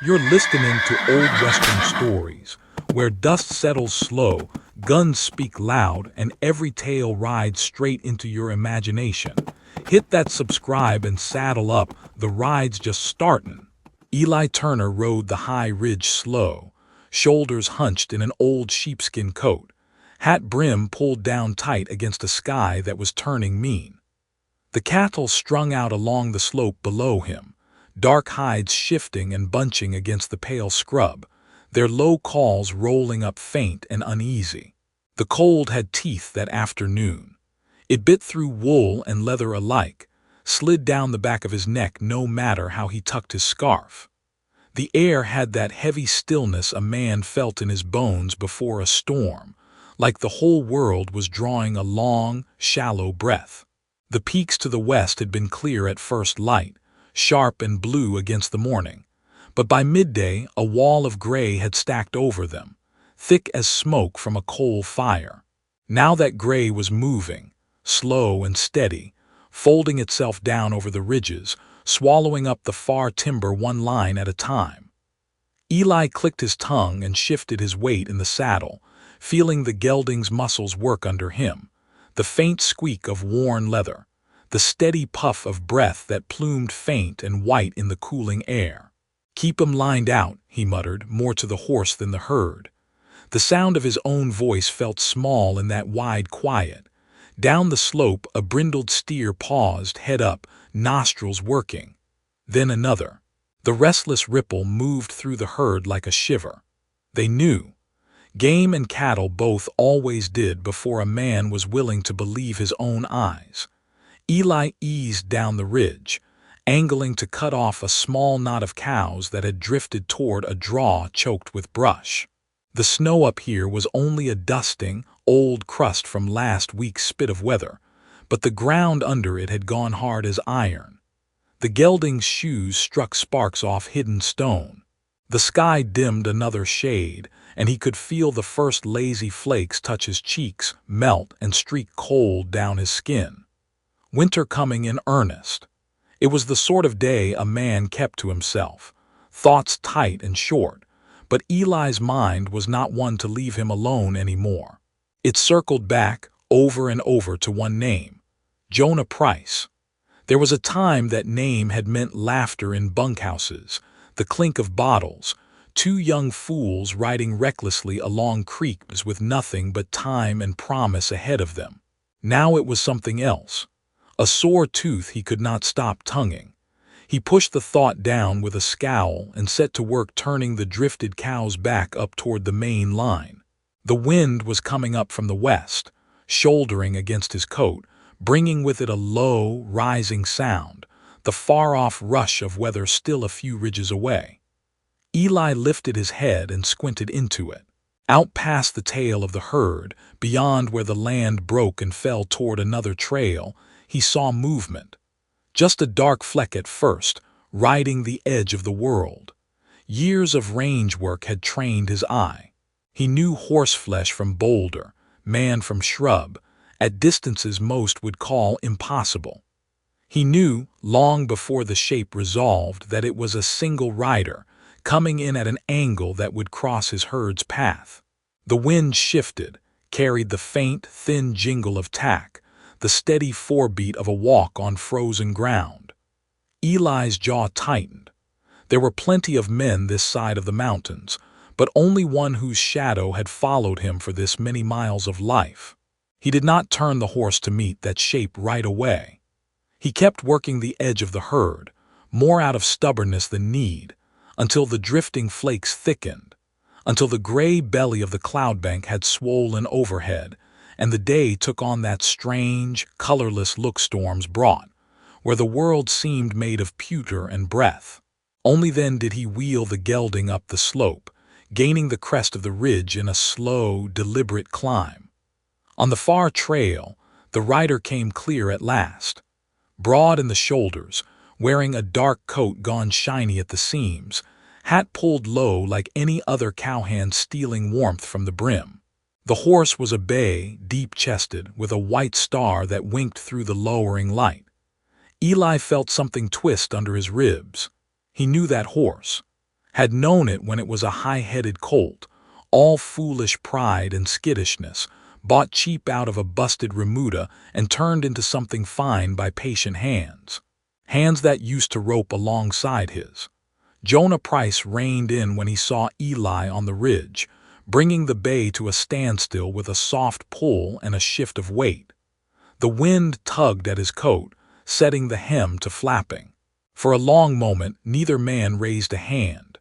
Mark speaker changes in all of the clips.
Speaker 1: You're listening to old Western stories, where dust settles slow, guns speak loud, and every tale rides straight into your imagination. Hit that subscribe and saddle up, the ride's just startin'. Eli Turner rode the high ridge slow, shoulders hunched in an old sheepskin coat, hat brim pulled down tight against a sky that was turning mean. The cattle strung out along the slope below him, dark hides shifting and bunching against the pale scrub, their low calls rolling up faint and uneasy. The cold had teeth that afternoon. It bit through wool and leather alike, slid down the back of his neck no matter how he tucked his scarf. The air had that heavy stillness a man felt in his bones before a storm, like the whole world was drawing a long, shallow breath. The peaks to the west had been clear at first light, sharp and blue against the morning, but by midday a wall of gray had stacked over them, thick as smoke from a coal fire. Now that gray was moving, slow and steady, folding itself down over the ridges, swallowing up the far timber one line at a time. Eli clicked his tongue and shifted his weight in the saddle, feeling the gelding's muscles work under him, the faint squeak of worn leather, the steady puff of breath that plumed faint and white in the cooling air. "Keep 'em lined out," he muttered, more to the horse than the herd. The sound of his own voice felt small in that wide quiet. Down the slope a brindled steer paused, head up, nostrils working. Then another. The restless ripple moved through the herd like a shiver. They knew. Game and cattle both always did before a man was willing to believe his own eyes. Eli eased down the ridge, angling to cut off a small knot of cows that had drifted toward a draw choked with brush. The snow up here was only a dusting, old crust from last week's spit of weather, but the ground under it had gone hard as iron. The gelding's shoes struck sparks off hidden stone. The sky dimmed another shade, and he could feel the first lazy flakes touch his cheeks, melt, and streak cold down his skin. Winter coming in earnest. It was the sort of day a man kept to himself, thoughts tight and short, but Eli's mind was not one to leave him alone anymore. It circled back, over and over, to one name, Jonah Price. There was a time that name had meant laughter in bunkhouses, the clink of bottles, two young fools riding recklessly along creeks with nothing but time and promise ahead of them. Now it was something else. A sore tooth he could not stop tonguing. He pushed the thought down with a scowl and set to work turning the drifted cows back up toward the main line. The wind was coming up from the west, shouldering against his coat, bringing with it a low, rising sound, the far-off rush of weather still a few ridges away. Eli lifted his head and squinted into it. Out past the tail of the herd, beyond where the land broke and fell toward another trail, he saw movement. Just a dark fleck at first, riding the edge of the world. Years of range work had trained his eye. He knew horseflesh from boulder, man from shrub, at distances most would call impossible. He knew, long before the shape resolved, that it was a single rider, coming in at an angle that would cross his herd's path. The wind shifted, carried the faint, thin jingle of tack, the steady forebeat of a walk on frozen ground. Eli's jaw tightened. There were plenty of men this side of the mountains, but only one whose shadow had followed him for this many miles of life. He did not turn the horse to meet that shape right away. He kept working the edge of the herd, more out of stubbornness than need, until the drifting flakes thickened, until the gray belly of the cloudbank had swollen overhead, and the day took on that strange, colorless look storms brought, where the world seemed made of pewter and breath. Only then did he wheel the gelding up the slope, gaining the crest of the ridge in a slow, deliberate climb. On the far trail, the rider came clear at last, broad in the shoulders, wearing a dark coat gone shiny at the seams, hat pulled low like any other cowhand stealing warmth from the brim. The horse was a bay, deep-chested, with a white star that winked through the lowering light. Eli felt something twist under his ribs. He knew that horse. Had known it when it was a high-headed colt, all foolish pride and skittishness, bought cheap out of a busted remuda and turned into something fine by patient hands. Hands that used to rope alongside his. Jonah Price reined in when he saw Eli on the ridge, bringing the bay to a standstill with a soft pull and a shift of weight. The wind tugged at his coat, setting the hem to flapping. For a long moment, neither man raised a hand.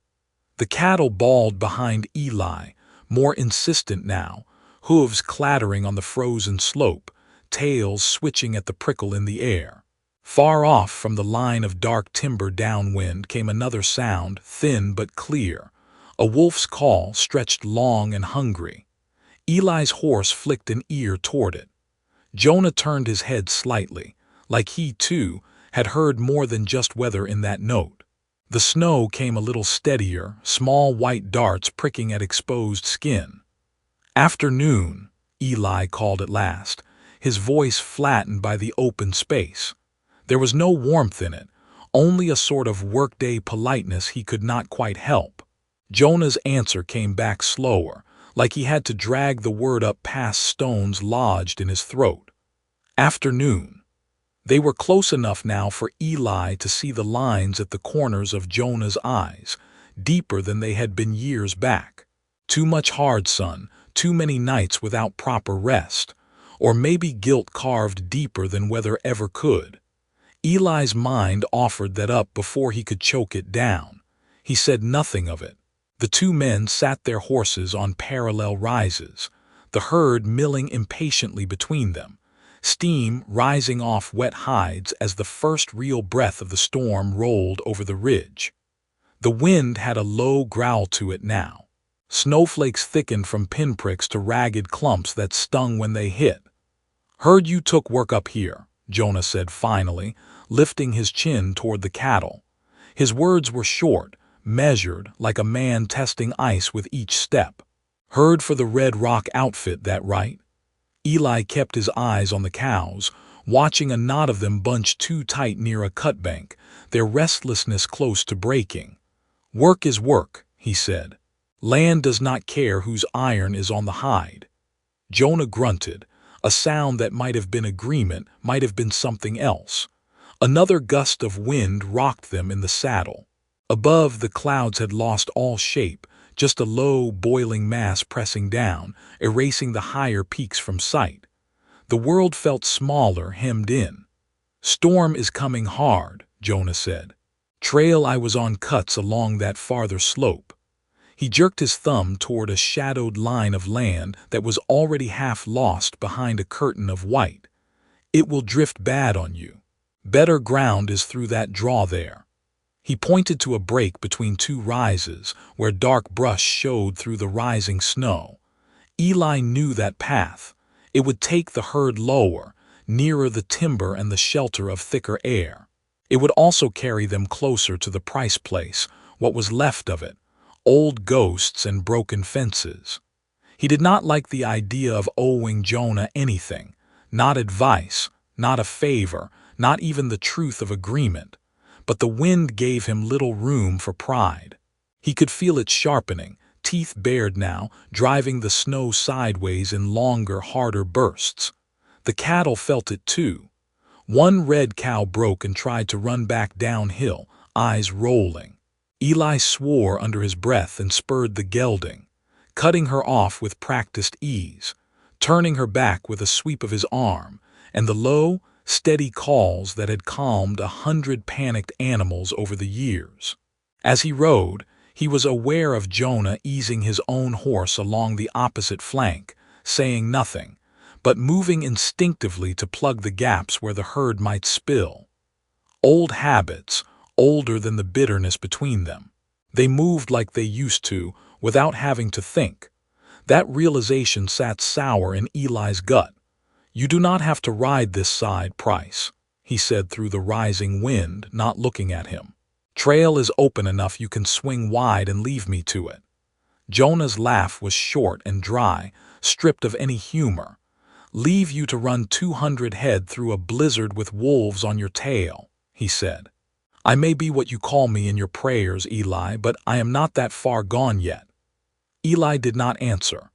Speaker 1: The cattle bawled behind Eli, more insistent now, hooves clattering on the frozen slope, tails switching at the prickle in the air. Far off from the line of dark timber downwind came another sound, thin but clear. A wolf's call stretched long and hungry. Eli's horse flicked an ear toward it. Jonah turned his head slightly, like he, too, had heard more than just weather in that note. The snow came a little steadier, small white darts pricking at exposed skin. "Afternoon," Eli called at last, his voice flattened by the open space. There was no warmth in it, only a sort of workday politeness he could not quite help. Jonah's answer came back slower, like he had to drag the word up past stones lodged in his throat. "Afternoon." They were close enough now for Eli to see the lines at the corners of Jonah's eyes, deeper than they had been years back. Too much hard sun, too many nights without proper rest, or maybe guilt carved deeper than weather ever could. Eli's mind offered that up before he could choke it down. He said nothing of it. The two men sat their horses on parallel rises, the herd milling impatiently between them, steam rising off wet hides as the first real breath of the storm rolled over the ridge. The wind had a low growl to it now. Snowflakes thickened from pinpricks to ragged clumps that stung when they hit. "Heard you took work up here," Jonah said finally, lifting his chin toward the cattle. His words were short, measured, like a man testing ice with each step. "Heard for the Red Rock outfit, that right?" Eli kept his eyes on the cows, watching a knot of them bunch too tight near a cutbank, their restlessness close to breaking. "Work is work," he said. "Land does not care whose iron is on the hide." Jonah grunted, a sound that might have been agreement, might have been something else. Another gust of wind rocked them in the saddle. Above, the clouds had lost all shape, just a low, boiling mass pressing down, erasing the higher peaks from sight. The world felt smaller, hemmed in. "Storm is coming hard," Jonah said. "Trail I was on cuts along that farther slope." He jerked his thumb toward a shadowed line of land that was already half lost behind a curtain of white. "It will drift bad on you. Better ground is through that draw there." He pointed to a break between two rises, where dark brush showed through the rising snow. Eli knew that path. It would take the herd lower, nearer the timber and the shelter of thicker air. It would also carry them closer to the Price place, what was left of it, old ghosts and broken fences. He did not like the idea of owing Jonah anything, not advice, not a favor, not even the truth of agreement. But the wind gave him little room for pride. He could feel it sharpening, teeth bared now, driving the snow sideways in longer, harder bursts. The cattle felt it too. One red cow broke and tried to run back downhill, eyes rolling. Eli swore under his breath and spurred the gelding, cutting her off with practiced ease, turning her back with a sweep of his arm, and the low, steady calls that had calmed 100 panicked animals over the years. As he rode, he was aware of Jonah easing his own horse along the opposite flank, saying nothing, but moving instinctively to plug the gaps where the herd might spill. Old habits, older than the bitterness between them. They moved like they used to, without having to think. That realization sat sour in Eli's gut. "You do not have to ride this side, Price," he said through the rising wind, not looking at him. "Trail is open enough you can swing wide and leave me to it." Jonah's laugh was short and dry, stripped of any humor. "Leave you to run 200 head through a blizzard with wolves on your tail," he said. I may be what you call me in your prayers, Eli, but I am not that far gone yet." Eli did not answer.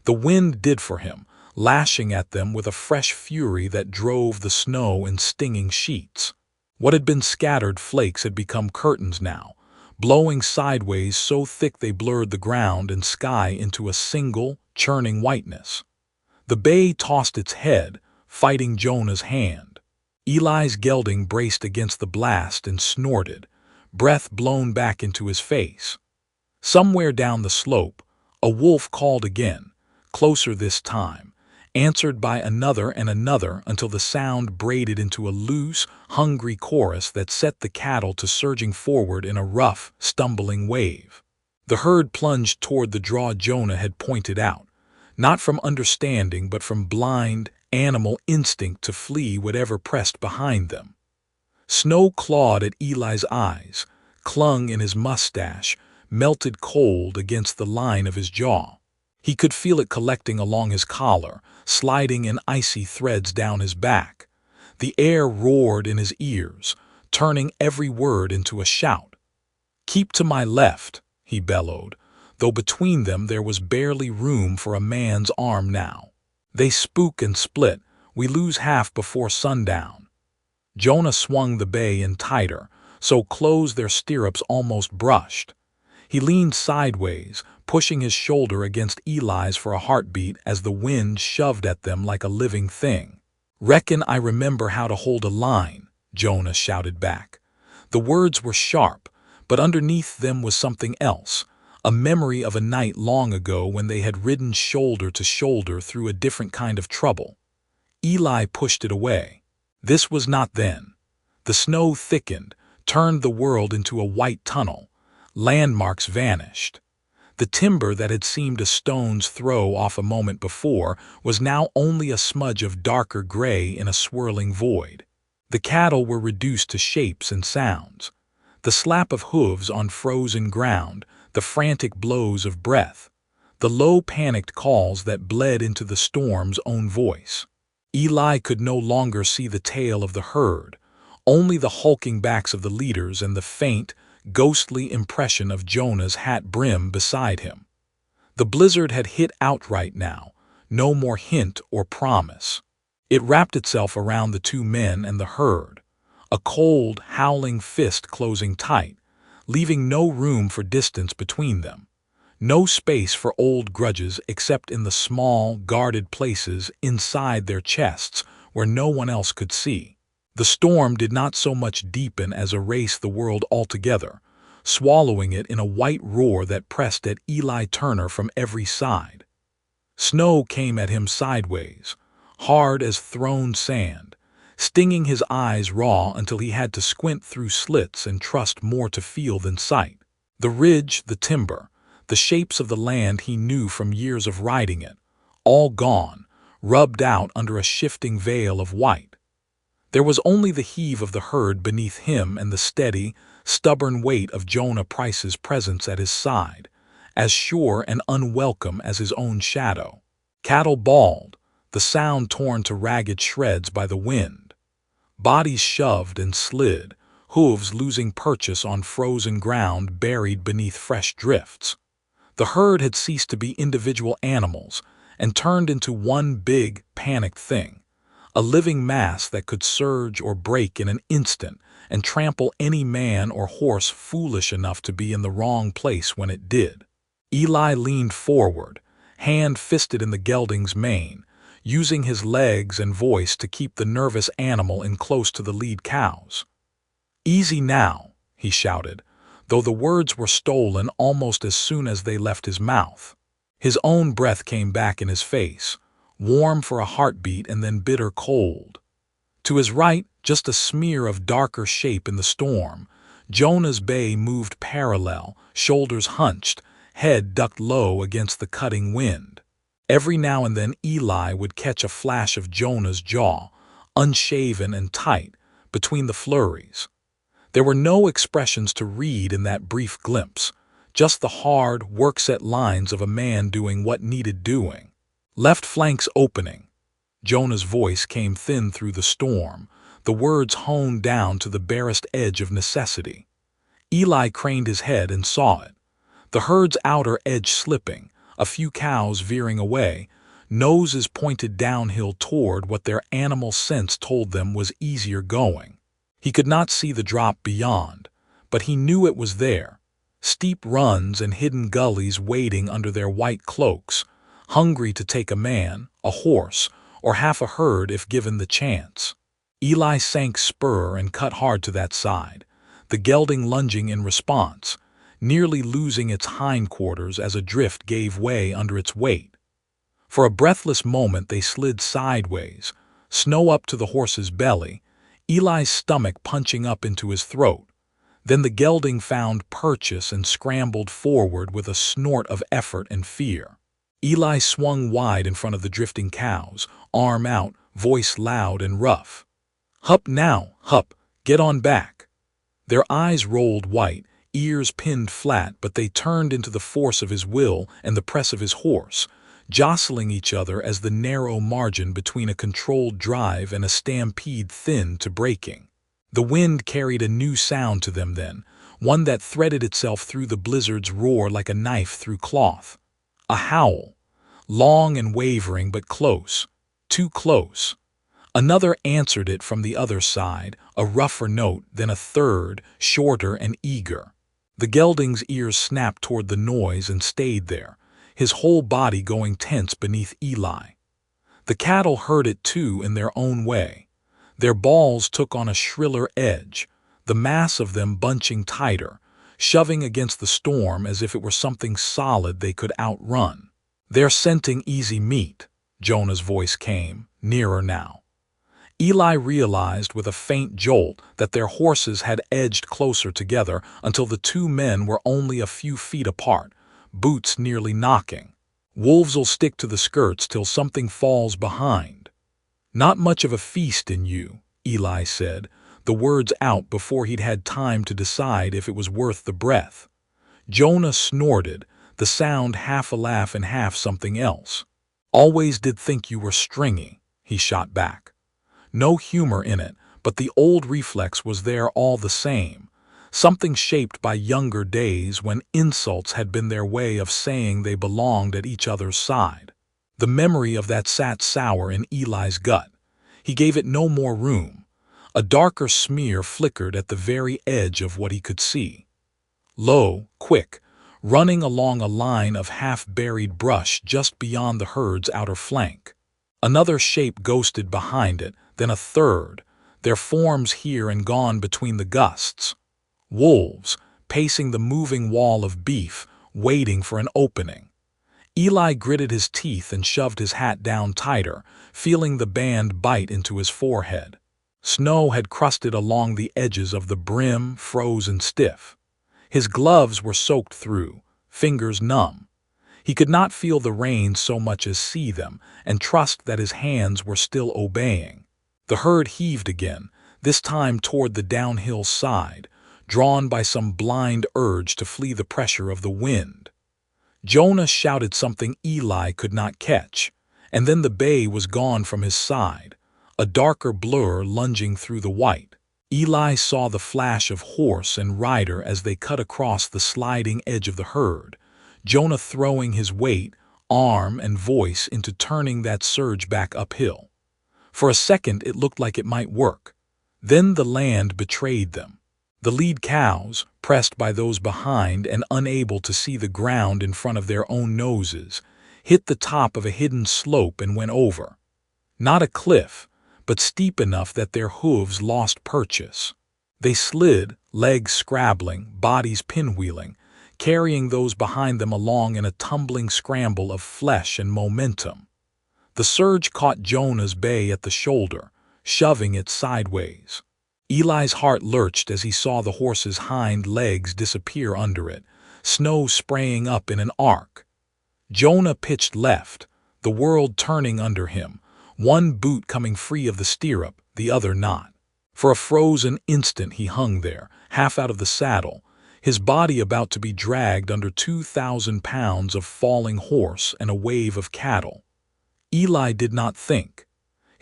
Speaker 1: The wind did for him, lashing at them with a fresh fury that drove the snow in stinging sheets. What had been scattered flakes had become curtains now, blowing sideways so thick they blurred the ground and sky into a single, churning whiteness. The bay tossed its head, fighting Jonah's hand. Eli's gelding braced against the blast and snorted, breath blown back into his face. Somewhere down the slope, a wolf called again, closer this time, answered by another and another until the sound braided into a loose, hungry chorus that set the cattle to surging forward in a rough, stumbling wave. The herd plunged toward the draw Jonah had pointed out, not from understanding but from blind, animal instinct to flee whatever pressed behind them. Snow clawed at Eli's eyes, clung in his mustache, melted cold against the line of his jaw. He could feel it collecting along his collar, sliding in icy threads down his back. The air roared in his ears, turning every word into a shout. "Keep to my left," he bellowed, though between them there was barely room for a man's arm now. "They spook and split. We lose half before sundown." Jonah swung the bay in tighter, so close their stirrups almost brushed. He leaned sideways, pushing his shoulder against Eli's for a heartbeat as the wind shoved at them like a living thing. "Reckon I remember how to hold a line," Jonah shouted back. The words were sharp, but underneath them was something else, a memory of a night long ago when they had ridden shoulder to shoulder through a different kind of trouble. Eli pushed it away. This was not then. The snow thickened, turned the world into a white tunnel. Landmarks vanished. The timber that had seemed a stone's throw off a moment before was now only a smudge of darker gray in a swirling void. The cattle were reduced to shapes and sounds. The slap of hooves on frozen ground, the frantic blows of breath, the low panicked calls that bled into the storm's own voice. Eli could no longer see the tail of the herd, only the hulking backs of the leaders and the faint, ghostly impression of Jonah's hat brim beside him. The blizzard had hit outright now, no more hint or promise. It wrapped itself around the two men and the herd, a cold, howling fist closing tight, leaving no room for distance between them, no space for old grudges except in the small, guarded places inside their chests where no one else could see. The storm did not so much deepen as erase the world altogether, swallowing it in a white roar that pressed at Eli Turner from every side. Snow came at him sideways, hard as thrown sand, stinging his eyes raw until he had to squint through slits and trust more to feel than sight. The ridge, the timber, the shapes of the land he knew from years of riding it, all gone, rubbed out under a shifting veil of white. There was only the heave of the herd beneath him and the steady, stubborn weight of Jonah Price's presence at his side, as sure and unwelcome as his own shadow. Cattle bawled, the sound torn to ragged shreds by the wind. Bodies shoved and slid, hooves losing purchase on frozen ground buried beneath fresh drifts. The herd had ceased to be individual animals and turned into one big, panicked thing. A living mass that could surge or break in an instant and trample any man or horse foolish enough to be in the wrong place when it did. Eli leaned forward, hand fisted in the gelding's mane, using his legs and voice to keep the nervous animal in close to the lead cows. "Easy now," he shouted, though the words were stolen almost as soon as they left his mouth. His own breath came back in his face, warm for a heartbeat and then bitter cold. To his right, just a smear of darker shape in the storm, Jonah's bay moved parallel, shoulders hunched, head ducked low against the cutting wind. Every now and then Eli would catch a flash of Jonah's jaw, unshaven and tight, between the flurries. There were no expressions to read in that brief glimpse, just the hard, work-set lines of a man doing what needed doing. "Left flank's opening." Jonah's voice came thin through the storm, the words honed down to the barest edge of necessity. Eli craned his head and saw it. The herd's outer edge slipping, a few cows veering away, noses pointed downhill toward what their animal sense told them was easier going. He could not see the drop beyond, but he knew it was there. Steep runs and hidden gullies waiting under their white cloaks, hungry to take a man, a horse, or half a herd if given the chance. Eli sank spur and cut hard to that side, the gelding lunging in response, nearly losing its hindquarters as a drift gave way under its weight. For a breathless moment they slid sideways, snow up to the horse's belly, Eli's stomach punching up into his throat. Then the gelding found purchase and scrambled forward with a snort of effort and fear. Eli swung wide in front of the drifting cows, arm out, voice loud and rough. "Hup now, hup, get on back." Their eyes rolled white, ears pinned flat, but they turned into the force of his will and the press of his horse, jostling each other as the narrow margin between a controlled drive and a stampede thinned to breaking. The wind carried a new sound to them then, one that threaded itself through the blizzard's roar like a knife through cloth. A howl, long and wavering but close, too close. Another answered it from the other side, a rougher note, then a third, shorter and eager. The gelding's ears snapped toward the noise and stayed there, his whole body going tense beneath Eli. The cattle heard it too in their own way. Their bawls took on a shriller edge, the mass of them bunching tighter, shoving against the storm as if it were something solid they could outrun. "They're scenting easy meat," Jonah's voice came, nearer now. Eli realized with a faint jolt that their horses had edged closer together until the two men were only a few feet apart, boots nearly knocking. "Wolves'll stick to the skirts till something falls behind." "Not much of a feast in you," Eli said, the words out before he'd had time to decide if it was worth the breath. Jonah snorted, the sound half a laugh and half something else. "Always did think you were stringy," he shot back. No humor in it, but the old reflex was there all the same, something shaped by younger days when insults had been their way of saying they belonged at each other's side. The memory of that sat sour in Eli's gut. He gave it no more room. A darker smear flickered at the very edge of what he could see. Low, quick, running along a line of half-buried brush just beyond the herd's outer flank. Another shape ghosted behind it, then a third, their forms here and gone between the gusts. Wolves, pacing the moving wall of beef, waiting for an opening. Eli gritted his teeth and shoved his hat down tighter, feeling the band bite into his forehead. Snow had crusted along the edges of the brim, frozen stiff. His gloves were soaked through, fingers numb. He could not feel the rain so much as see them and trust that his hands were still obeying. The herd heaved again, this time toward the downhill side, drawn by some blind urge to flee the pressure of the wind. Jonah shouted something Eli could not catch, and then the bay was gone from his side, a darker blur lunging through the white. Eli saw the flash of horse and rider as they cut across the sliding edge of the herd, Jonah throwing his weight, arm and voice into turning that surge back uphill. For a second it looked like it might work. Then the land betrayed them. The lead cows, pressed by those behind and unable to see the ground in front of their own noses, hit the top of a hidden slope and went over. Not a cliff, but steep enough that their hooves lost purchase. They slid, legs scrabbling, bodies pinwheeling, carrying those behind them along in a tumbling scramble of flesh and momentum. The surge caught Jonah's bay at the shoulder, shoving it sideways. Eli's heart lurched as he saw the horse's hind legs disappear under it, snow spraying up in an arc. Jonah pitched left, the world turning under him, one boot coming free of the stirrup, the other not. For a frozen instant he hung there, half out of the saddle, his body about to be dragged under 2,000 pounds of falling horse and a wave of cattle. Eli did not think.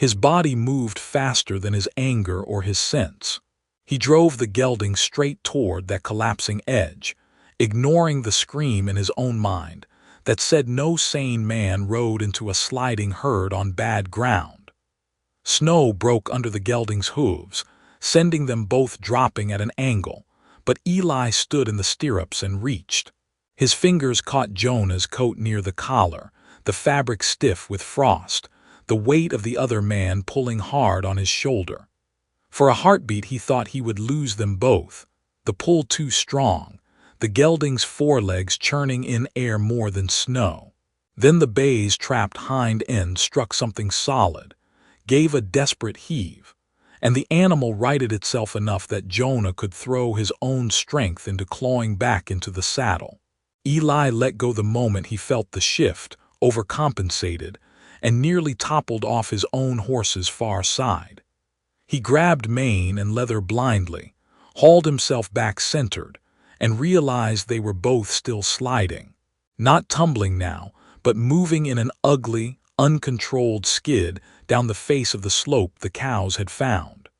Speaker 1: His body moved faster than his anger or his sense. He drove the gelding straight toward that collapsing edge, ignoring the scream in his own mind that said no sane man rode into a sliding herd on bad ground. Snow broke under the gelding's hooves, sending them both dropping at an angle, but Eli stood in the stirrups and reached. His fingers caught Jonah's coat near the collar, the fabric stiff with frost, the weight of the other man pulling hard on his shoulder. For a heartbeat he thought he would lose them both, the pull too strong, the gelding's forelegs churning in air more than snow. Then the bay's trapped hind end struck something solid, gave a desperate heave, and the animal righted itself enough that Jonah could throw his own strength into clawing back into the saddle. Eli let go the moment he felt the shift, overcompensated, and nearly toppled off his own horse's far side. He grabbed mane and leather blindly, hauled himself back centered, and realized they were both still sliding. Not tumbling now, but moving in an ugly, uncontrolled skid down the face of the slope the cows had found.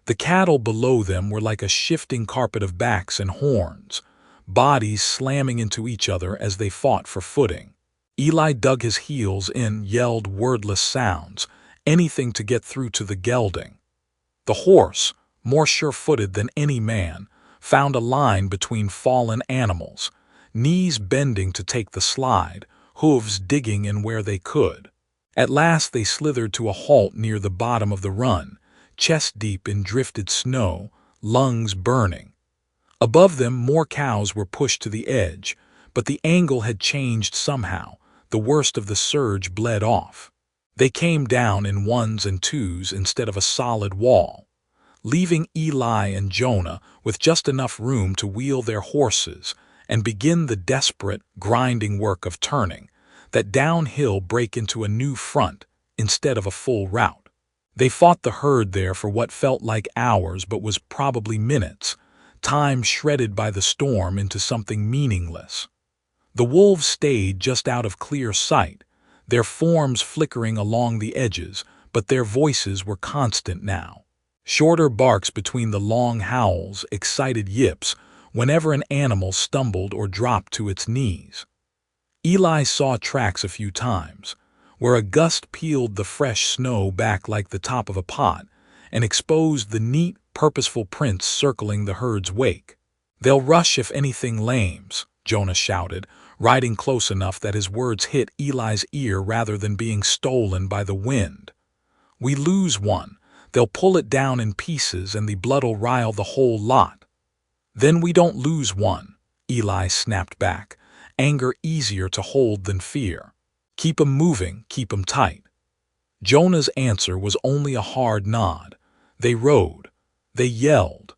Speaker 1: The cattle below them were like a shifting carpet of backs and horns, bodies slamming into each other as they fought for footing. Eli dug his heels in, yelled wordless sounds, anything to get through to the gelding. The horse, more sure-footed than any man, found a line between fallen animals, knees bending to take the slide, hooves digging in where they could. At last they slithered to a halt near the bottom of the run, chest deep in drifted snow, lungs burning. Above them more cows were pushed to the edge, but the angle had changed somehow, the worst of the surge bled off. They came down in ones and twos instead of a solid wall, leaving Eli and Jonah with just enough room to wheel their horses and begin the desperate, grinding work of turning that downhill break into a new front instead of a full route. They fought the herd there for what felt like hours but was probably minutes, time shredded by the storm into something meaningless. The wolves stayed just out of clear sight, their forms flickering along the edges, but their voices were constant now. Shorter barks between the long howls, excited yips, whenever an animal stumbled or dropped to its knees. Eli saw tracks a few times, where a gust peeled the fresh snow back like the top of a pot and exposed the neat, purposeful prints circling the herd's wake. "They'll rush if anything lames," Jonah shouted, riding close enough that his words hit Eli's ear rather than being stolen by the wind. "We lose one, they'll pull it down in pieces and the blood'll rile the whole lot." "Then we don't lose one," Eli snapped back, anger easier to hold than fear. "Keep 'em moving, keep 'em tight." Jonah's answer was only a hard nod. They rode. They yelled.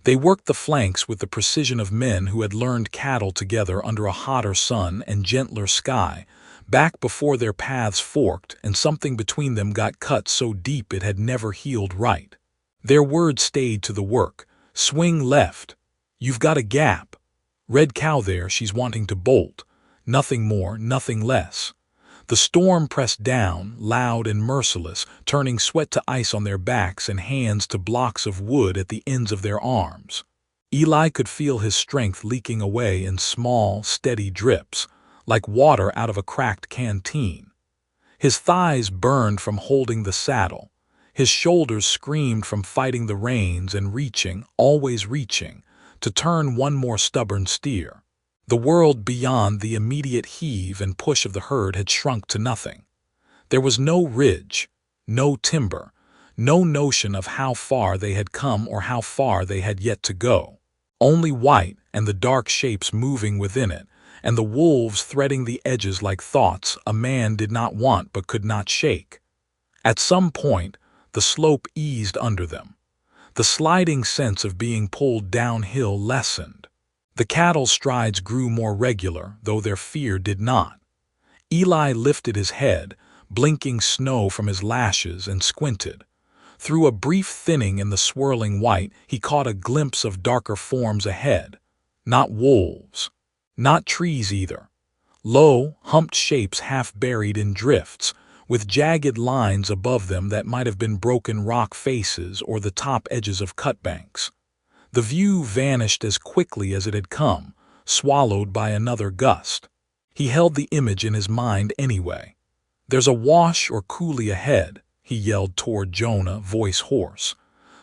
Speaker 1: They worked the flanks with the precision of men who had learned cattle together under a hotter sun and gentler sky, back before their paths forked and something between them got cut so deep it had never healed right. Their words stayed to the work. "Swing left. You've got a gap. Red cow there, she's wanting to bolt. Nothing more, nothing less." The storm pressed down, loud and merciless, turning sweat to ice on their backs and hands to blocks of wood at the ends of their arms. Eli could feel his strength leaking away in small, steady drips, like water out of a cracked canteen. His thighs burned from holding the saddle. His shoulders screamed from fighting the reins and reaching, always reaching, to turn one more stubborn steer. The world beyond the immediate heave and push of the herd had shrunk to nothing. There was no ridge, no timber, no notion of how far they had come or how far they had yet to go. Only white and the dark shapes moving within it, and the wolves threading the edges like thoughts a man did not want but could not shake. At some point, the slope eased under them. The sliding sense of being pulled downhill lessened. The cattle's strides grew more regular, though their fear did not. Eli lifted his head, blinking snow from his lashes, and squinted. Through a brief thinning in the swirling white, he caught a glimpse of darker forms ahead. Not wolves. Not trees either. Low, humped shapes half buried in drifts, with jagged lines above them that might have been broken rock faces or the top edges of cutbanks. The view vanished as quickly as it had come, swallowed by another gust. He held the image in his mind anyway. "There's a wash or coulee ahead," he yelled toward Jonah, voice hoarse.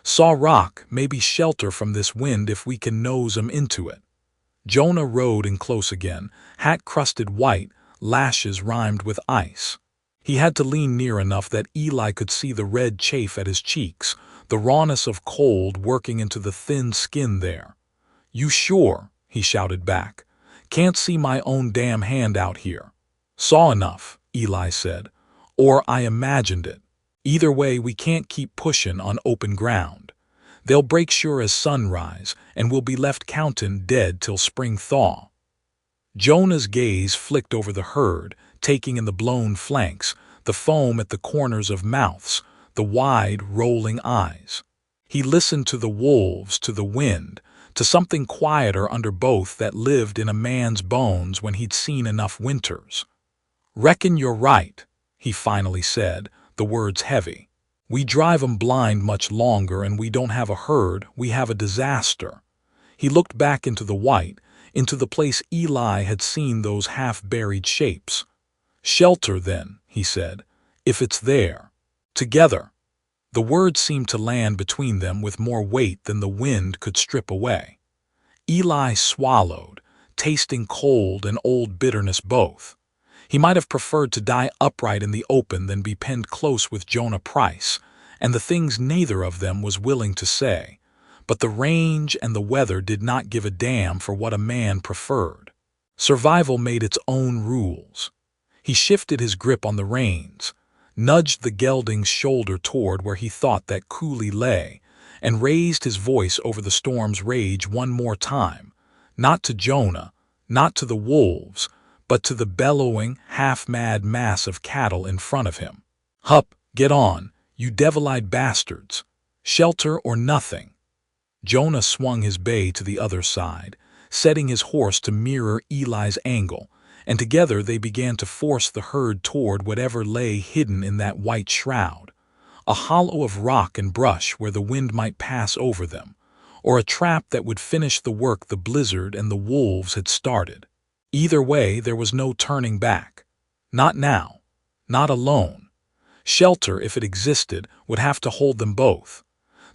Speaker 1: "Saw rock, maybe shelter from this wind if we can nose 'em into it." Jonah rode in close again, hat crusted white, lashes rimed with ice. He had to lean near enough that Eli could see the red chafe at his cheeks, the rawness of cold working into the thin skin there. "You sure?" he shouted back. "Can't see my own damn hand out here." "Saw enough," Eli said. "Or I imagined it. Either way, we can't keep pushing on open ground. They'll break sure as sunrise, and we'll be left countin' dead till spring thaw." Jonah's gaze flicked over the herd, taking in the blown flanks, the foam at the corners of mouths, the wide, rolling eyes. He listened to the wolves, to the wind, to something quieter under both that lived in a man's bones when he'd seen enough winters. "Reckon you're right," he finally said, the words heavy. "We drive 'em blind much longer, and we don't have a herd, we have a disaster." He looked back into the white, into the place Eli had seen those half-buried shapes. "Shelter, then," he said, "if it's there. Together." The words seemed to land between them with more weight than the wind could strip away. Eli swallowed, tasting cold and old bitterness both. He might have preferred to die upright in the open than be penned close with Jonah Price, and the things neither of them was willing to say. But the range and the weather did not give a damn for what a man preferred. Survival made its own rules. He shifted his grip on the reins, nudged the gelding's shoulder toward where he thought that coulee lay, and raised his voice over the storm's rage one more time, not to Jonah, not to the wolves, but to the bellowing, half-mad mass of cattle in front of him. "Hup, get on, you devil-eyed bastards! Shelter or nothing!" Jonah swung his bay to the other side, setting his horse to mirror Eli's angle, and together they began to force the herd toward whatever lay hidden in that white shroud, a hollow of rock and brush where the wind might pass over them, or a trap that would finish the work the blizzard and the wolves had started. Either way, there was no turning back. Not now. Not alone. Shelter, if it existed, would have to hold them both.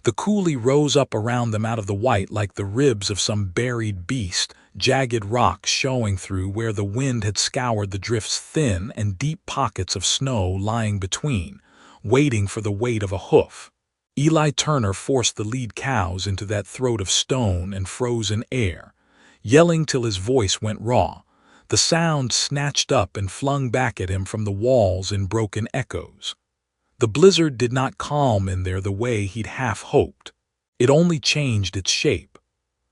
Speaker 1: The coulee rose up around them out of the white like the ribs of some buried beast, jagged rocks showing through where the wind had scoured the drifts, thin and deep pockets of snow lying between, waiting for the weight of a hoof. Eli Turner forced the lead cows into that throat of stone and frozen air, yelling till his voice went raw, the sound snatched up and flung back at him from the walls in broken echoes. The blizzard did not calm in there the way he'd half hoped. It only changed its shape.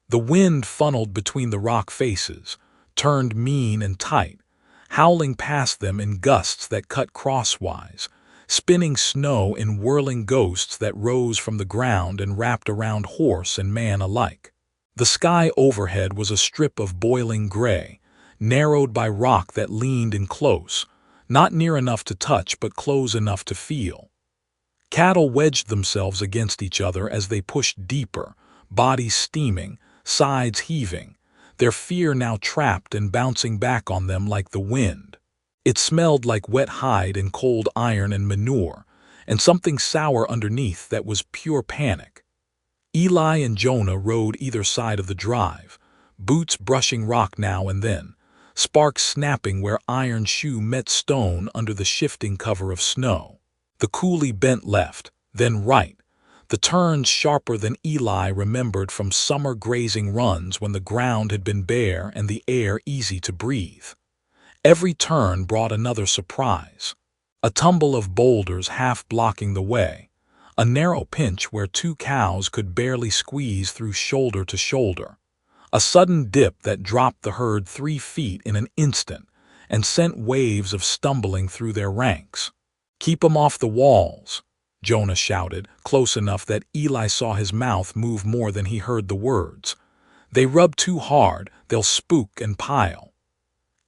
Speaker 1: The wind funneled between the rock faces, turned mean and tight, howling past them in gusts that cut crosswise, spinning snow in whirling ghosts that rose from the ground and wrapped around horse and man alike. The sky overhead was a strip of boiling gray, narrowed by rock that leaned in close, not near enough to touch but close enough to feel. Cattle wedged themselves against each other as they pushed deeper, bodies steaming, sides heaving, their fear now trapped and bouncing back on them like the wind. It smelled like wet hide and cold iron and manure, and something sour underneath that was pure panic. Eli and Jonah rode either side of the drive, boots brushing rock now and then, sparks snapping where iron shoe met stone under the shifting cover of snow. The coulee bent left, then right, the turns sharper than Eli remembered from summer grazing runs when the ground had been bare and the air easy to breathe. Every turn brought another surprise. A tumble of boulders half blocking the way, a narrow pinch where two cows could barely squeeze through shoulder to shoulder, a sudden dip that dropped the herd 3 feet in an instant and sent waves of stumbling through their ranks. "Keep 'em off the walls," Jonah shouted, close enough that Eli saw his mouth move more than he heard the words. "They rub too hard, they'll spook and pile."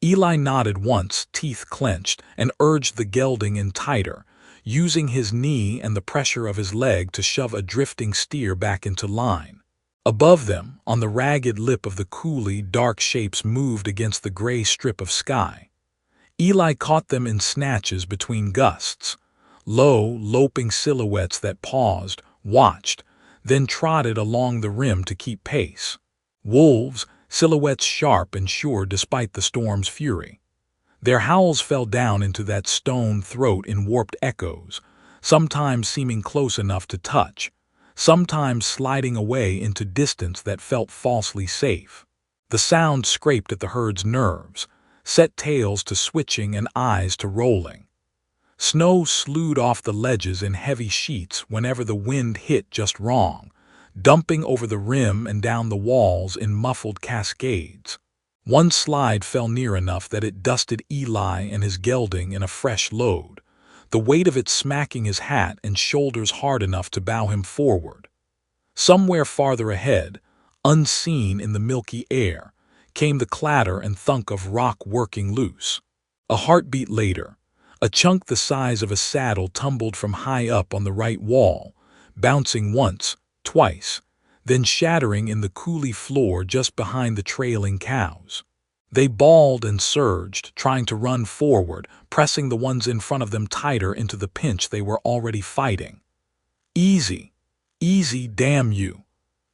Speaker 1: Eli nodded once, teeth clenched, and urged the gelding in tighter, using his knee and the pressure of his leg to shove a drifting steer back into line. Above them, on the ragged lip of the coulee, dark shapes moved against the gray strip of sky. Eli caught them in snatches between gusts, low, loping silhouettes that paused, watched, then trotted along the rim to keep pace. Wolves, silhouettes sharp and sure despite the storm's fury. Their howls fell down into that stone throat in warped echoes, sometimes seeming close enough to touch, sometimes sliding away into distance that felt falsely safe. The sound scraped at the herd's nerves, set tails to switching and eyes to rolling. Snow slewed off the ledges in heavy sheets whenever the wind hit just wrong, dumping over the rim and down the walls in muffled cascades. One slide fell near enough that it dusted Eli and his gelding in a fresh load, the weight of it smacking his hat and shoulders hard enough to bow him forward. Somewhere farther ahead, unseen in the milky air, came the clatter and thunk of rock working loose. A heartbeat later, a chunk the size of a saddle tumbled from high up on the right wall, bouncing once, twice, then shattering in the coulee floor just behind the trailing cows. They bawled and surged, trying to run forward, pressing the ones in front of them tighter into the pinch they were already fighting. "Easy, easy, damn you!"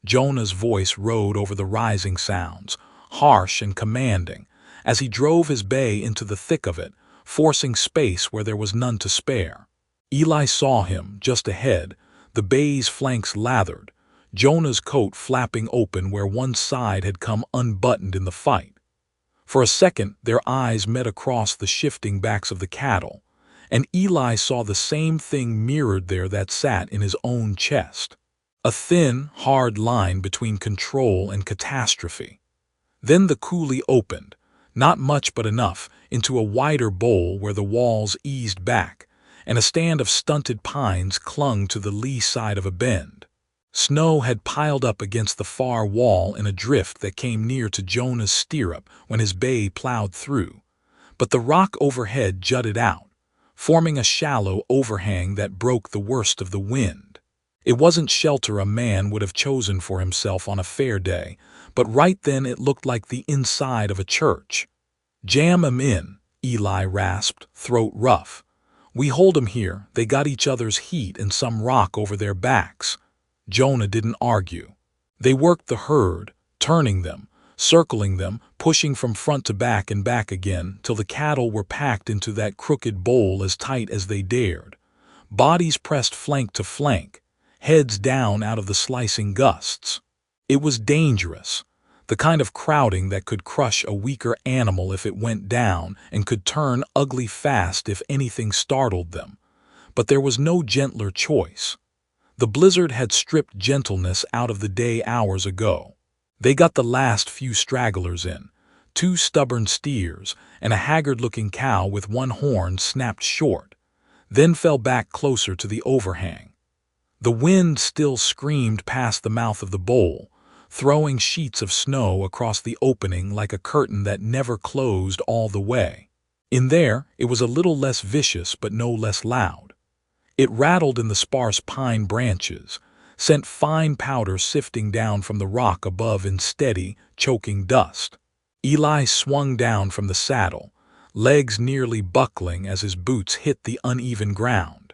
Speaker 1: Jonah's voice rode over the rising sounds, harsh and commanding, as he drove his bay into the thick of it, forcing space where there was none to spare. Eli saw him, just ahead, the bay's flanks lathered, Jonah's coat flapping open where one side had come unbuttoned in the fight. For a second, their eyes met across the shifting backs of the cattle, and Eli saw the same thing mirrored there that sat in his own chest. A thin, hard line between control and catastrophe. Then the coulee opened, not much but enough, into a wider bowl where the walls eased back, and a stand of stunted pines clung to the lee side of a bend. Snow had piled up against the far wall in a drift that came near to Jonah's stirrup when his bay plowed through, but the rock overhead jutted out, forming a shallow overhang that broke the worst of the wind. It wasn't shelter a man would have chosen for himself on a fair day, but right then it looked like the inside of a church. "Jam 'em in," Eli rasped, throat rough. "We hold 'em here, they got each other's heat and some rock over their backs." Jonah didn't argue. They worked the herd, turning them, circling them, pushing from front to back and back again till the cattle were packed into that crooked bowl as tight as they dared. Bodies pressed flank to flank, heads down out of the slicing gusts. It was dangerous, the kind of crowding that could crush a weaker animal if it went down and could turn ugly fast if anything startled them. But there was no gentler choice. The blizzard had stripped gentleness out of the day hours ago. They got the last few stragglers in, 2 stubborn steers and a haggard-looking cow with one horn snapped short, then fell back closer to the overhang. The wind still screamed past the mouth of the bowl, throwing sheets of snow across the opening like a curtain that never closed all the way. In there, it was a little less vicious but no less loud. It rattled in the sparse pine branches, sent fine powder sifting down from the rock above in steady, choking dust. Eli swung down from the saddle, legs nearly buckling as his boots hit the uneven ground.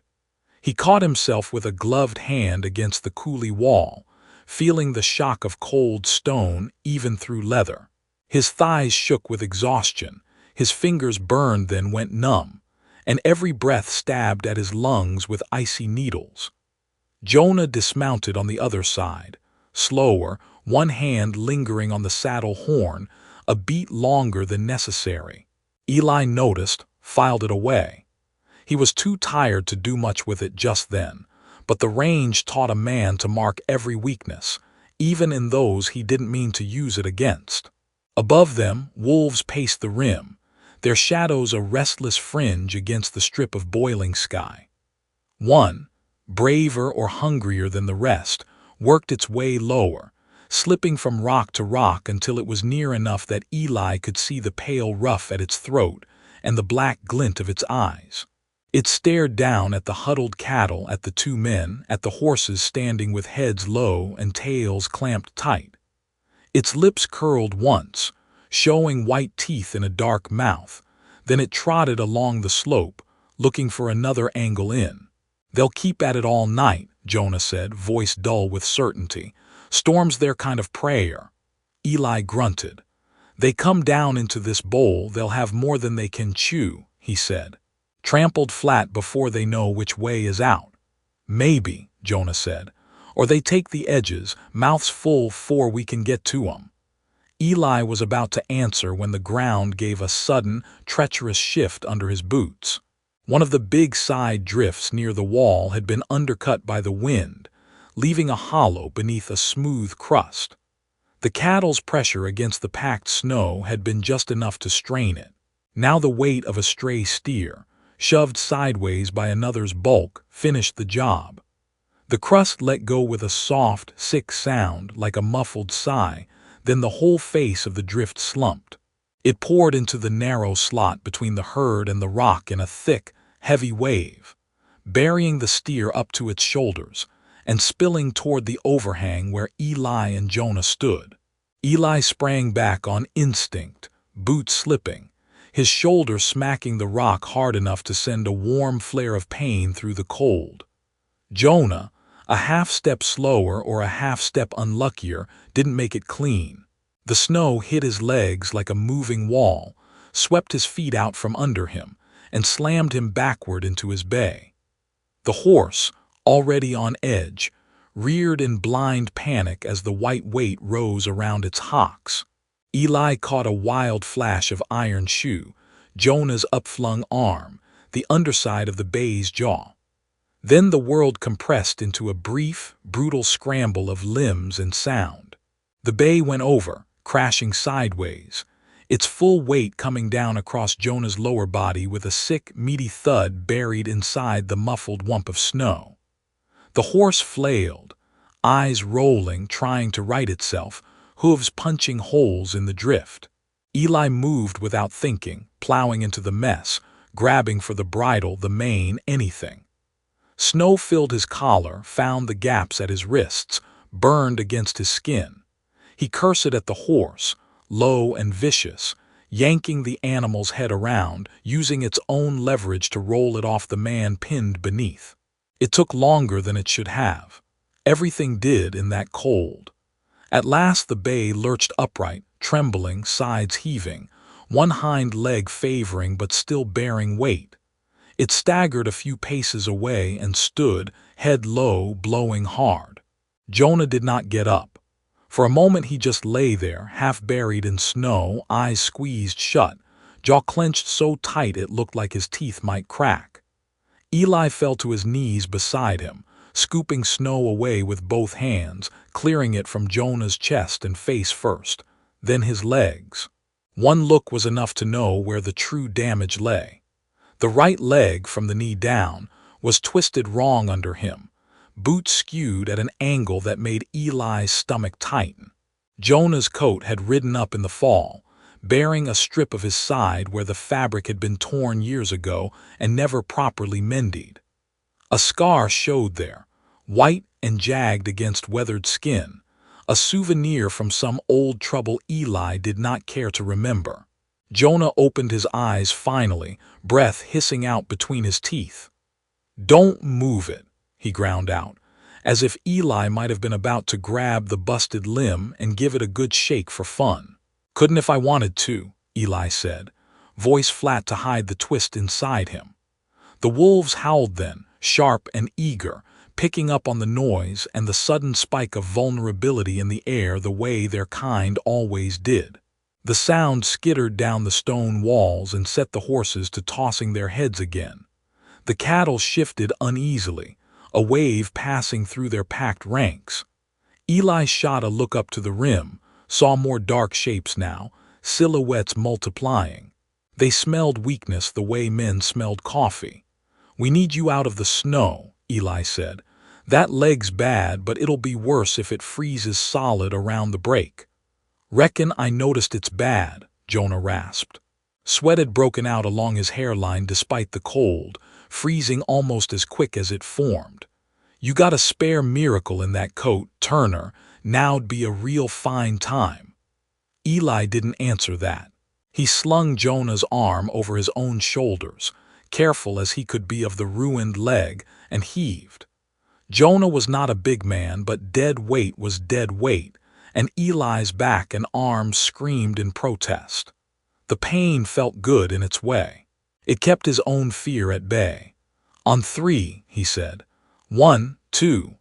Speaker 1: He caught himself with a gloved hand against the coulee wall, feeling the shock of cold stone even through leather. His thighs shook with exhaustion, his fingers burned then went numb, and every breath stabbed at his lungs with icy needles. Jonah dismounted on the other side, slower, one hand lingering on the saddle horn, a beat longer than necessary. Eli noticed, filed it away. He was too tired to do much with it just then, but the range taught a man to mark every weakness, even in those he didn't mean to use it against. Above them, wolves paced the rim, their shadows a restless fringe against the strip of boiling sky. One, braver or hungrier than the rest, worked its way lower, slipping from rock to rock until it was near enough that Eli could see the pale ruff at its throat and the black glint of its eyes. It stared down at the huddled cattle, at the two men, at the horses standing with heads low and tails clamped tight. Its lips curled once, showing white teeth in a dark mouth. Then it trotted along the slope, looking for another angle in. "They'll keep at it all night," Jonah said, voice dull with certainty. "Storm's their kind of prayer." Eli grunted. "They come down into this bowl, they'll have more than they can chew," he said. "Trampled flat before they know which way is out." "Maybe," Jonah said. "Or they take the edges, mouths full 'fore we can get to 'em." Eli was about to answer when the ground gave a sudden, treacherous shift under his boots. One of the big side drifts near the wall had been undercut by the wind, leaving a hollow beneath a smooth crust. The cattle's pressure against the packed snow had been just enough to strain it. Now the weight of a stray steer, shoved sideways by another's bulk, finished the job. The crust let go with a soft, sick sound like a muffled sigh, then the whole face of the drift slumped. It poured into the narrow slot between the herd and the rock in a thick, heavy wave, burying the steer up to its shoulders and spilling toward the overhang where Eli and Jonah stood. Eli sprang back on instinct, boots slipping, his shoulder smacking the rock hard enough to send a warm flare of pain through the cold. Jonah, a half-step slower or a half-step unluckier, didn't make it clean. The snow hit his legs like a moving wall, swept his feet out from under him, and slammed him backward into his bay. The horse, already on edge, reared in blind panic as the white weight rose around its hocks. Eli caught a wild flash of iron shoe, Jonah's upflung arm, the underside of the bay's jaw. Then the world compressed into a brief, brutal scramble of limbs and sound. The bay went over, crashing sideways, its full weight coming down across Jonah's lower body with a sick, meaty thud buried inside the muffled whump of snow. The horse flailed, eyes rolling, trying to right itself, hooves punching holes in the drift. Eli moved without thinking, plowing into the mess, grabbing for the bridle, the mane, anything. Snow filled his collar, found the gaps at his wrists, burned against his skin. He cursed at the horse, low and vicious, yanking the animal's head around, using its own leverage to roll it off the man pinned beneath. It took longer than it should have. Everything did in that cold. At last the bay lurched upright, trembling, sides heaving, one hind leg favoring but still bearing weight. It staggered a few paces away and stood, head low, blowing hard. Jonah did not get up. For a moment he just lay there, half buried in snow, eyes squeezed shut, jaw clenched so tight it looked like his teeth might crack. Eli fell to his knees beside him, scooping snow away with both hands, clearing it from Jonah's chest and face first, then his legs. One look was enough to know where the true damage lay. The right leg, from the knee down, was twisted wrong under him, boots skewed at an angle that made Eli's stomach tighten. Jonah's coat had ridden up in the fall, bearing a strip of his side where the fabric had been torn years ago and never properly mended. A scar showed there, white and jagged against weathered skin, a souvenir from some old trouble Eli did not care to remember. Jonah opened his eyes finally, breath hissing out between his teeth. "Don't move it," he ground out, as if Eli might have been about to grab the busted limb and give it a good shake for fun. "Couldn't if I wanted to," Eli said, voice flat to hide the twist inside him. The wolves howled then, sharp and eager, picking up on the noise and the sudden spike of vulnerability in the air the way their kind always did. The sound skittered down the stone walls and set the horses to tossing their heads again. The cattle shifted uneasily, a wave passing through their packed ranks. Eli shot a look up to the rim, saw more dark shapes now, silhouettes multiplying. They smelled weakness the way men smelled coffee. "We need you out of the snow," Eli said. That leg's bad, but it'll be worse if it freezes solid around the break. Reckon I noticed it's bad, Jonah rasped. Sweat had broken out along his hairline despite the cold, freezing almost as quick as it formed. You got a spare miracle in that coat, Turner. Now'd be a real fine time. Eli didn't answer that. He slung Jonah's arm over his own shoulders, careful as he could be of the ruined leg, and heaved. Jonah was not a big man, but dead weight was dead weight, and Eli's back and arms screamed in protest. The pain felt good in its way. It kept his own fear at bay. On 3, he said. 1, 2.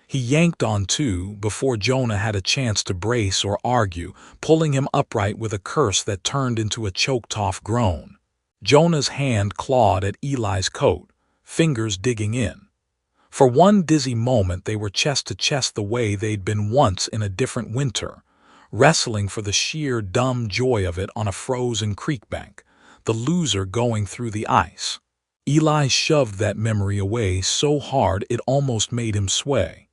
Speaker 1: He yanked on 2 before Jonah had a chance to brace or argue, pulling him upright with a curse that turned into a choked-off groan. Jonah's hand clawed at Eli's coat, fingers digging in. For one dizzy moment they were chest to chest the way they'd been once in a different winter, wrestling for the sheer dumb joy of it on a frozen creek bank, the loser going through the ice. Eli shoved that memory away so hard it almost made him sway.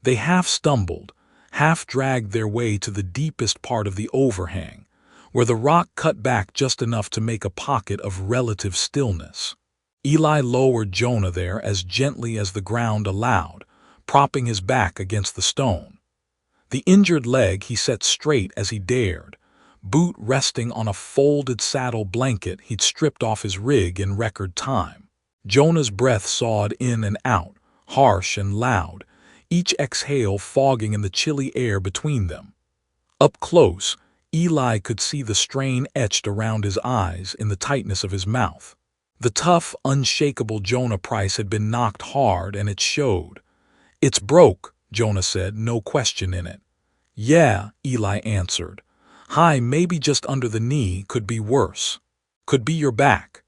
Speaker 1: They half stumbled, half dragged their way to the deepest part of the overhang, where the rock cut back just enough to make a pocket of relative stillness. Eli lowered Jonah there as gently as the ground allowed, propping his back against the stone. The injured leg he set straight as he dared, boot resting on a folded saddle blanket he'd stripped off his rig in record time. Jonah's breath sawed in and out, harsh and loud, each exhale fogging in the chilly air between them. Up close, Eli could see the strain etched around his eyes in the tightness of his mouth. The tough, unshakable Jonah Price had been knocked hard, and it showed. "It's broke," Jonah said, no question in it. "Yeah," Eli answered. "Hi, maybe just under the knee, could be worse. Could be your back.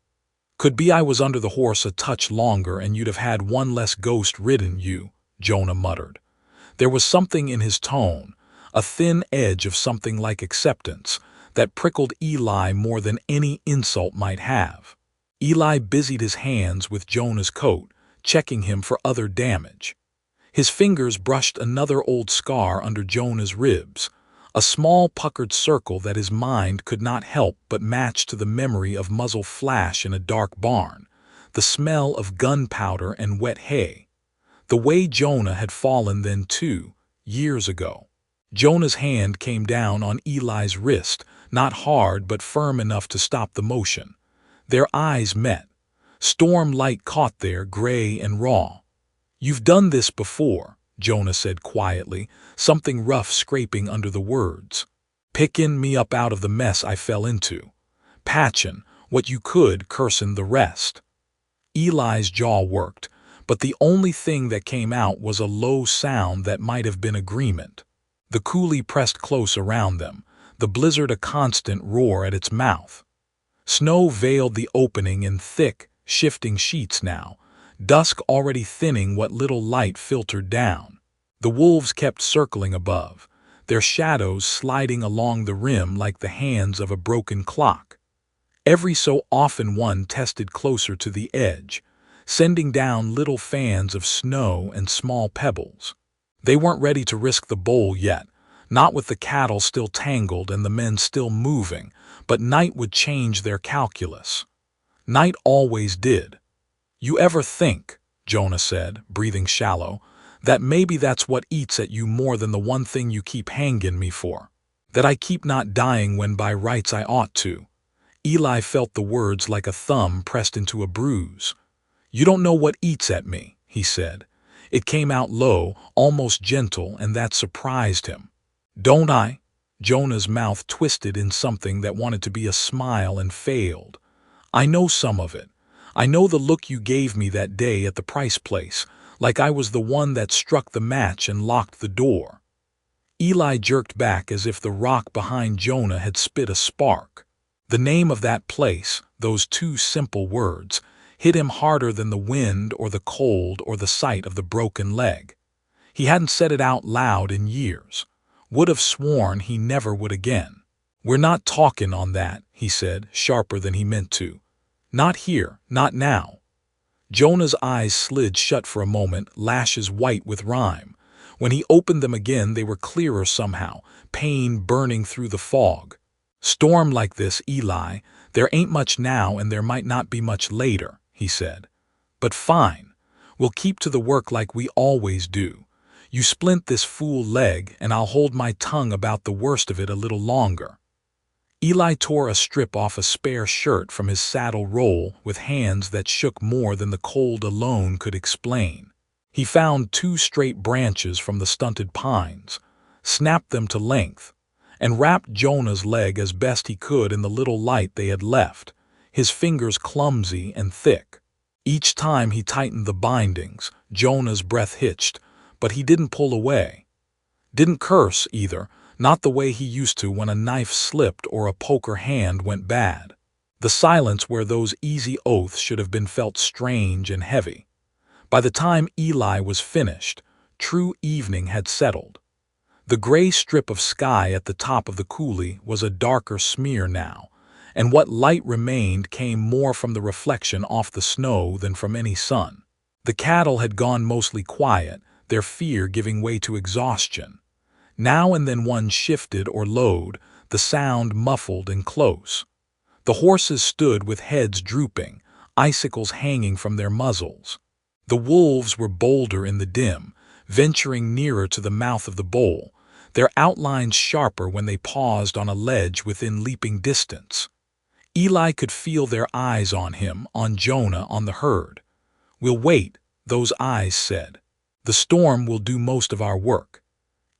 Speaker 1: Could be I was under the horse a touch longer and you'd have had one less ghost ridden you," Jonah muttered. There was something in his tone, a thin edge of something like acceptance, that prickled Eli more than any insult might have. Eli busied his hands with Jonah's coat, checking him for other damage. His fingers brushed another old scar under Jonah's ribs, a small puckered circle that his mind could not help but match to the memory of muzzle flash in a dark barn, the smell of gunpowder and wet hay. The way Jonah had fallen then too, years ago. Jonah's hand came down on Eli's wrist, not hard but firm enough to stop the motion. Their eyes met. Storm light caught there, gray and raw. "You've done this before," Jonah said quietly, something rough scraping under the words. "Pickin' me up out of the mess I fell into. Patchin' what you could, cursin' the rest." Eli's jaw worked, but the only thing that came out was a low sound that might have been agreement. The coulee pressed close around them, the blizzard a constant roar at its mouth. Snow veiled the opening in thick, shifting sheets now, dusk already thinning what little light filtered down. The wolves kept circling above, their shadows sliding along the rim like the hands of a broken clock. Every so often one tested closer to the edge, sending down little fans of snow and small pebbles. They weren't ready to risk the bowl yet, not with the cattle still tangled and the men still moving, but night would change their calculus. Night always did. "You ever think," Jonah said, breathing shallow, "that maybe that's what eats at you more than the one thing you keep hangin' me for? That I keep not dying when by rights I ought to?" Eli felt the words like a thumb pressed into a bruise. "You don't know what eats at me," he said. It came out low, almost gentle, and that surprised him. "Don't I?" Jonah's mouth twisted in something that wanted to be a smile and failed. "I know some of it. I know the look you gave me that day at the Price place, like I was the one that struck the match and locked the door." Eli jerked back as if the rock behind Jonah had spit a spark. The name of that place, those two simple words, hit him harder than the wind or the cold or the sight of the broken leg. He hadn't said it out loud in years. Would have sworn he never would again. "We're not talking on that," he said, sharper than he meant to. "Not here, not now." Jonah's eyes slid shut for a moment, lashes white with rime. When he opened them again, they were clearer somehow, pain burning through the fog. "Storm like this, Eli, there ain't much now and there might not be much later," he said. "But fine. We'll keep to the work like we always do. You splint this fool leg, and I'll hold my tongue about the worst of it a little longer." Eli tore a strip off a spare shirt from his saddle roll with hands that shook more than the cold alone could explain. He found 2 straight branches from the stunted pines, snapped them to length, and wrapped Jonah's leg as best he could in the little light they had left, his fingers clumsy and thick. Each time he tightened the bindings, Jonah's breath hitched, but he didn't pull away. Didn't curse, either, not the way he used to when a knife slipped or a poker hand went bad. The silence where those easy oaths should have been felt strange and heavy. By the time Eli was finished, true evening had settled. The gray strip of sky at the top of the coulee was a darker smear now, and what light remained came more from the reflection off the snow than from any sun. The cattle had gone mostly quiet, their fear giving way to exhaustion. Now and then one shifted or lowed, the sound muffled and close. The horses stood with heads drooping, icicles hanging from their muzzles. The wolves were bolder in the dim, venturing nearer to the mouth of the bowl, their outlines sharper when they paused on a ledge within leaping distance. Eli could feel their eyes on him, on Jonah, on the herd. "We'll wait," those eyes said. "The storm will do most of our work."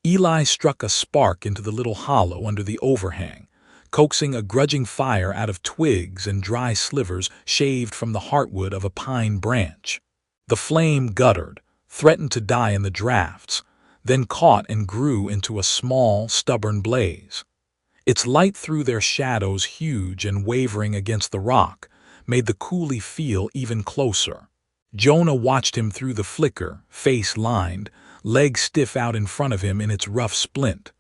Speaker 1: Eli struck a spark into the little hollow under the overhang, coaxing a grudging fire out of twigs and dry slivers shaved from the heartwood of a pine branch. The flame guttered, threatened to die in the drafts, then caught and grew into a small, stubborn blaze. Its light through their shadows, huge and wavering against the rock, made the coulee feel even closer. Jonah watched him through the flicker, face lined, legs stiff out in front of him in its rough splint.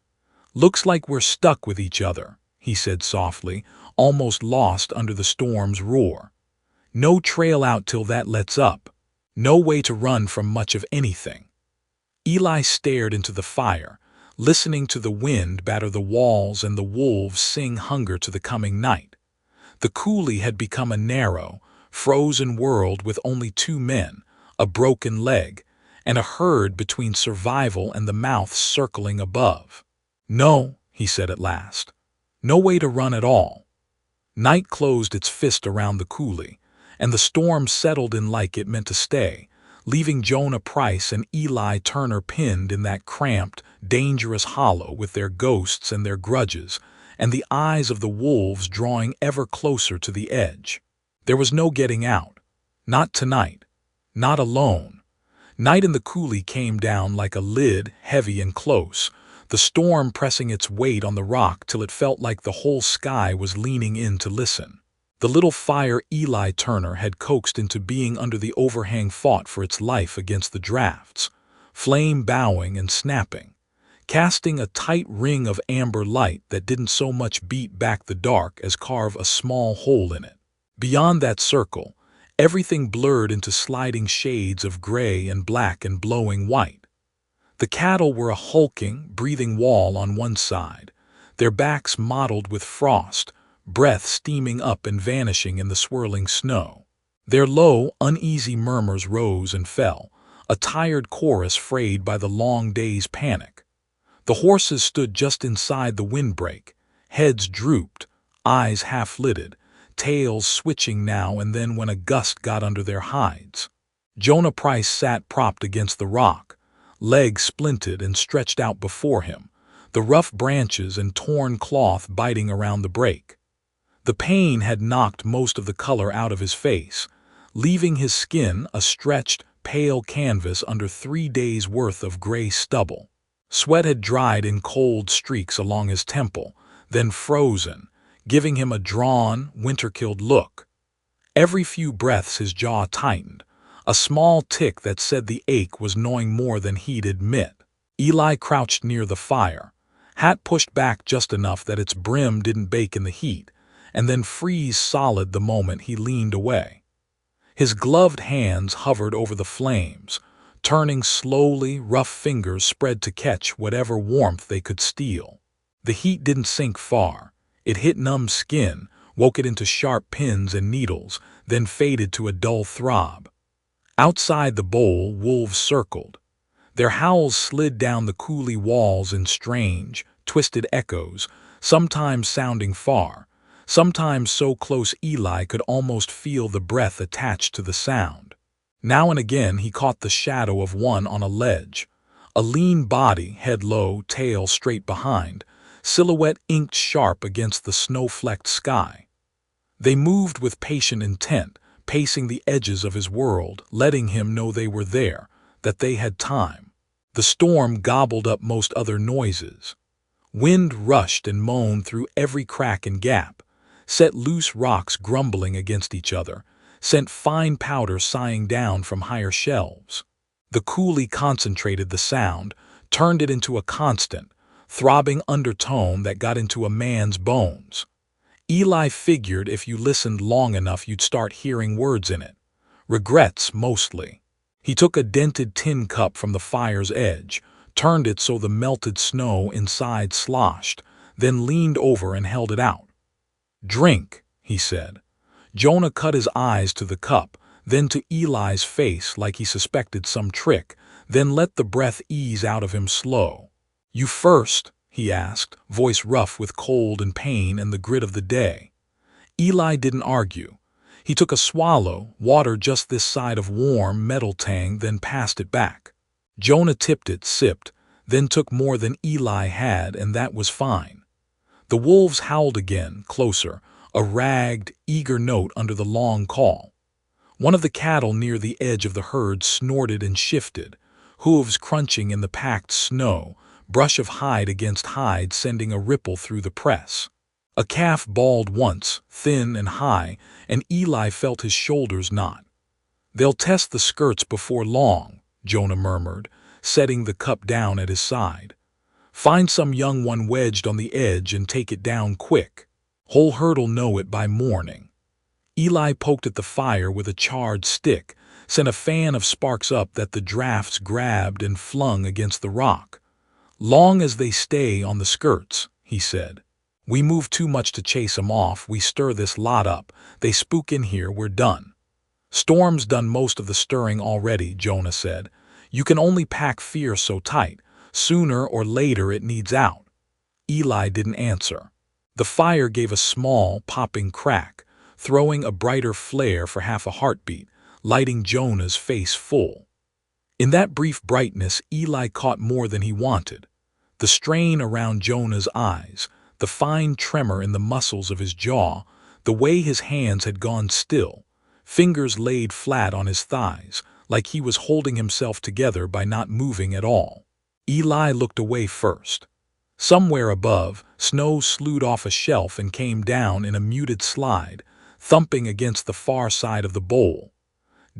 Speaker 1: "Looks like we're stuck with each other," he said softly, almost lost under the storm's roar. "No trail out till that lets up. No way to run from much of anything." Eli stared into the fire, listening to the wind batter the walls and the wolves sing hunger to the coming night. The coulee had become a narrow, frozen world with only 2 men, a broken leg, and a herd between survival and the mouths circling above. "No," he said at last. "No way to run at all." Night closed its fist around the coulee, and the storm settled in like it meant to stay, leaving Jonah Price and Eli Turner pinned in that cramped, dangerous hollow with their ghosts and their grudges, and the eyes of the wolves drawing ever closer to the edge. There was no getting out. Not tonight. Not alone. Night in the coulee came down like a lid, heavy and close, the storm pressing its weight on the rock till it felt like the whole sky was leaning in to listen. The little fire Eli Turner had coaxed into being under the overhang fought for its life against the drafts, flame bowing and snapping, casting a tight ring of amber light that didn't so much beat back the dark as carve a small hole in it. Beyond that circle, everything blurred into sliding shades of gray and black and blowing white. The cattle were a hulking, breathing wall on one side, their backs mottled with frost, breath steaming up and vanishing in the swirling snow. Their low, uneasy murmurs rose and fell, a tired chorus frayed by the long day's panic. The horses stood just inside the windbreak, heads drooped, eyes half-lidded, tails switching now and then when a gust got under their hides. Jonah Price sat propped against the rock, legs splinted and stretched out before him, the rough branches and torn cloth biting around the break. The pain had knocked most of the color out of his face, leaving his skin a stretched, pale canvas under 3 days' worth of gray stubble. Sweat had dried in cold streaks along his temple, then frozen, giving him a drawn, winter-killed look. Every few breaths his jaw tightened, a small tick that said the ache was gnawing more than he'd admit. Eli crouched near the fire, hat pushed back just enough that its brim didn't bake in the heat, and then freeze solid the moment he leaned away. His gloved hands hovered over the flames, turning slowly, rough fingers spread to catch whatever warmth they could steal. The heat didn't sink far. It hit numb skin, woke it into sharp pins and needles, then faded to a dull throb. Outside the bowl, wolves circled. Their howls slid down the coulee walls in strange, twisted echoes, sometimes sounding far, sometimes so close Eli could almost feel the breath attached to the sound. Now and again he caught the shadow of one on a ledge, a lean body, head low, tail straight behind, silhouette inked sharp against the snow-flecked sky. They moved with patient intent, pacing the edges of his world, letting him know they were there, that they had time. The storm gobbled up most other noises. Wind rushed and moaned through every crack and gap, set loose rocks grumbling against each other, sent fine powder sighing down from higher shelves. The coulee concentrated the sound, turned it into a constant, throbbing undertone that got into a man's bones. Eli figured if you listened long enough you'd start hearing words in it. Regrets, mostly. He took a dented tin cup from the fire's edge, turned it so the melted snow inside sloshed, then leaned over and held it out. "Drink," he said. Jonah cut his eyes to the cup, then to Eli's face like he suspected some trick, then let the breath ease out of him slow. "You first," he asked, voice rough with cold and pain and the grit of the day. Eli didn't argue. He took a swallow, water just this side of warm, metal tang, then passed it back. Jonah tipped it, sipped, then took more than Eli had, and that was fine. The wolves howled again, closer, a ragged, eager note under the long call. One of the cattle near the edge of the herd snorted and shifted, hooves crunching in the packed snow, brush of hide against hide sending a ripple through the press. A calf bawled once, thin and high, and Eli felt his shoulders knot. "They'll test the skirts before long," Jonah murmured, setting the cup down at his side. "Find some young one wedged on the edge and take it down quick. Whole herd'll know it by morning." Eli poked at the fire with a charred stick, sent a fan of sparks up that the drafts grabbed and flung against the rock. "Long as they stay on the skirts," he said. "We move too much to chase 'em off, we stir this lot up, they spook in here, we're done." "Storm's done most of the stirring already," Jonah said. "You can only pack fear so tight. Sooner or later it needs out." Eli didn't answer. The fire gave a small, popping crack, throwing a brighter flare for half a heartbeat, lighting Jonah's face full. In that brief brightness, Eli caught more than he wanted. The strain around Jonah's eyes, the fine tremor in the muscles of his jaw, the way his hands had gone still, fingers laid flat on his thighs, like he was holding himself together by not moving at all. Eli looked away first. Somewhere above, snow slewed off a shelf and came down in a muted slide, thumping against the far side of the bowl.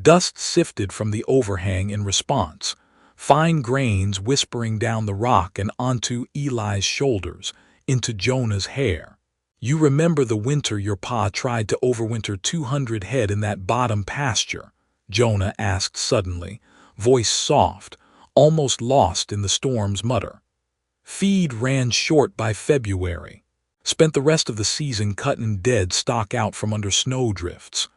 Speaker 1: Dust sifted from the overhang in response, fine grains whispering down the rock and onto Eli's shoulders, into Jonah's hair. "You remember the winter your pa tried to overwinter 200 head in that bottom pasture?" Jonah asked suddenly, voice soft, almost lost in the storm's mutter. "Feed ran short by February. Spent the rest of the season cutting dead stock out from under snowdrifts."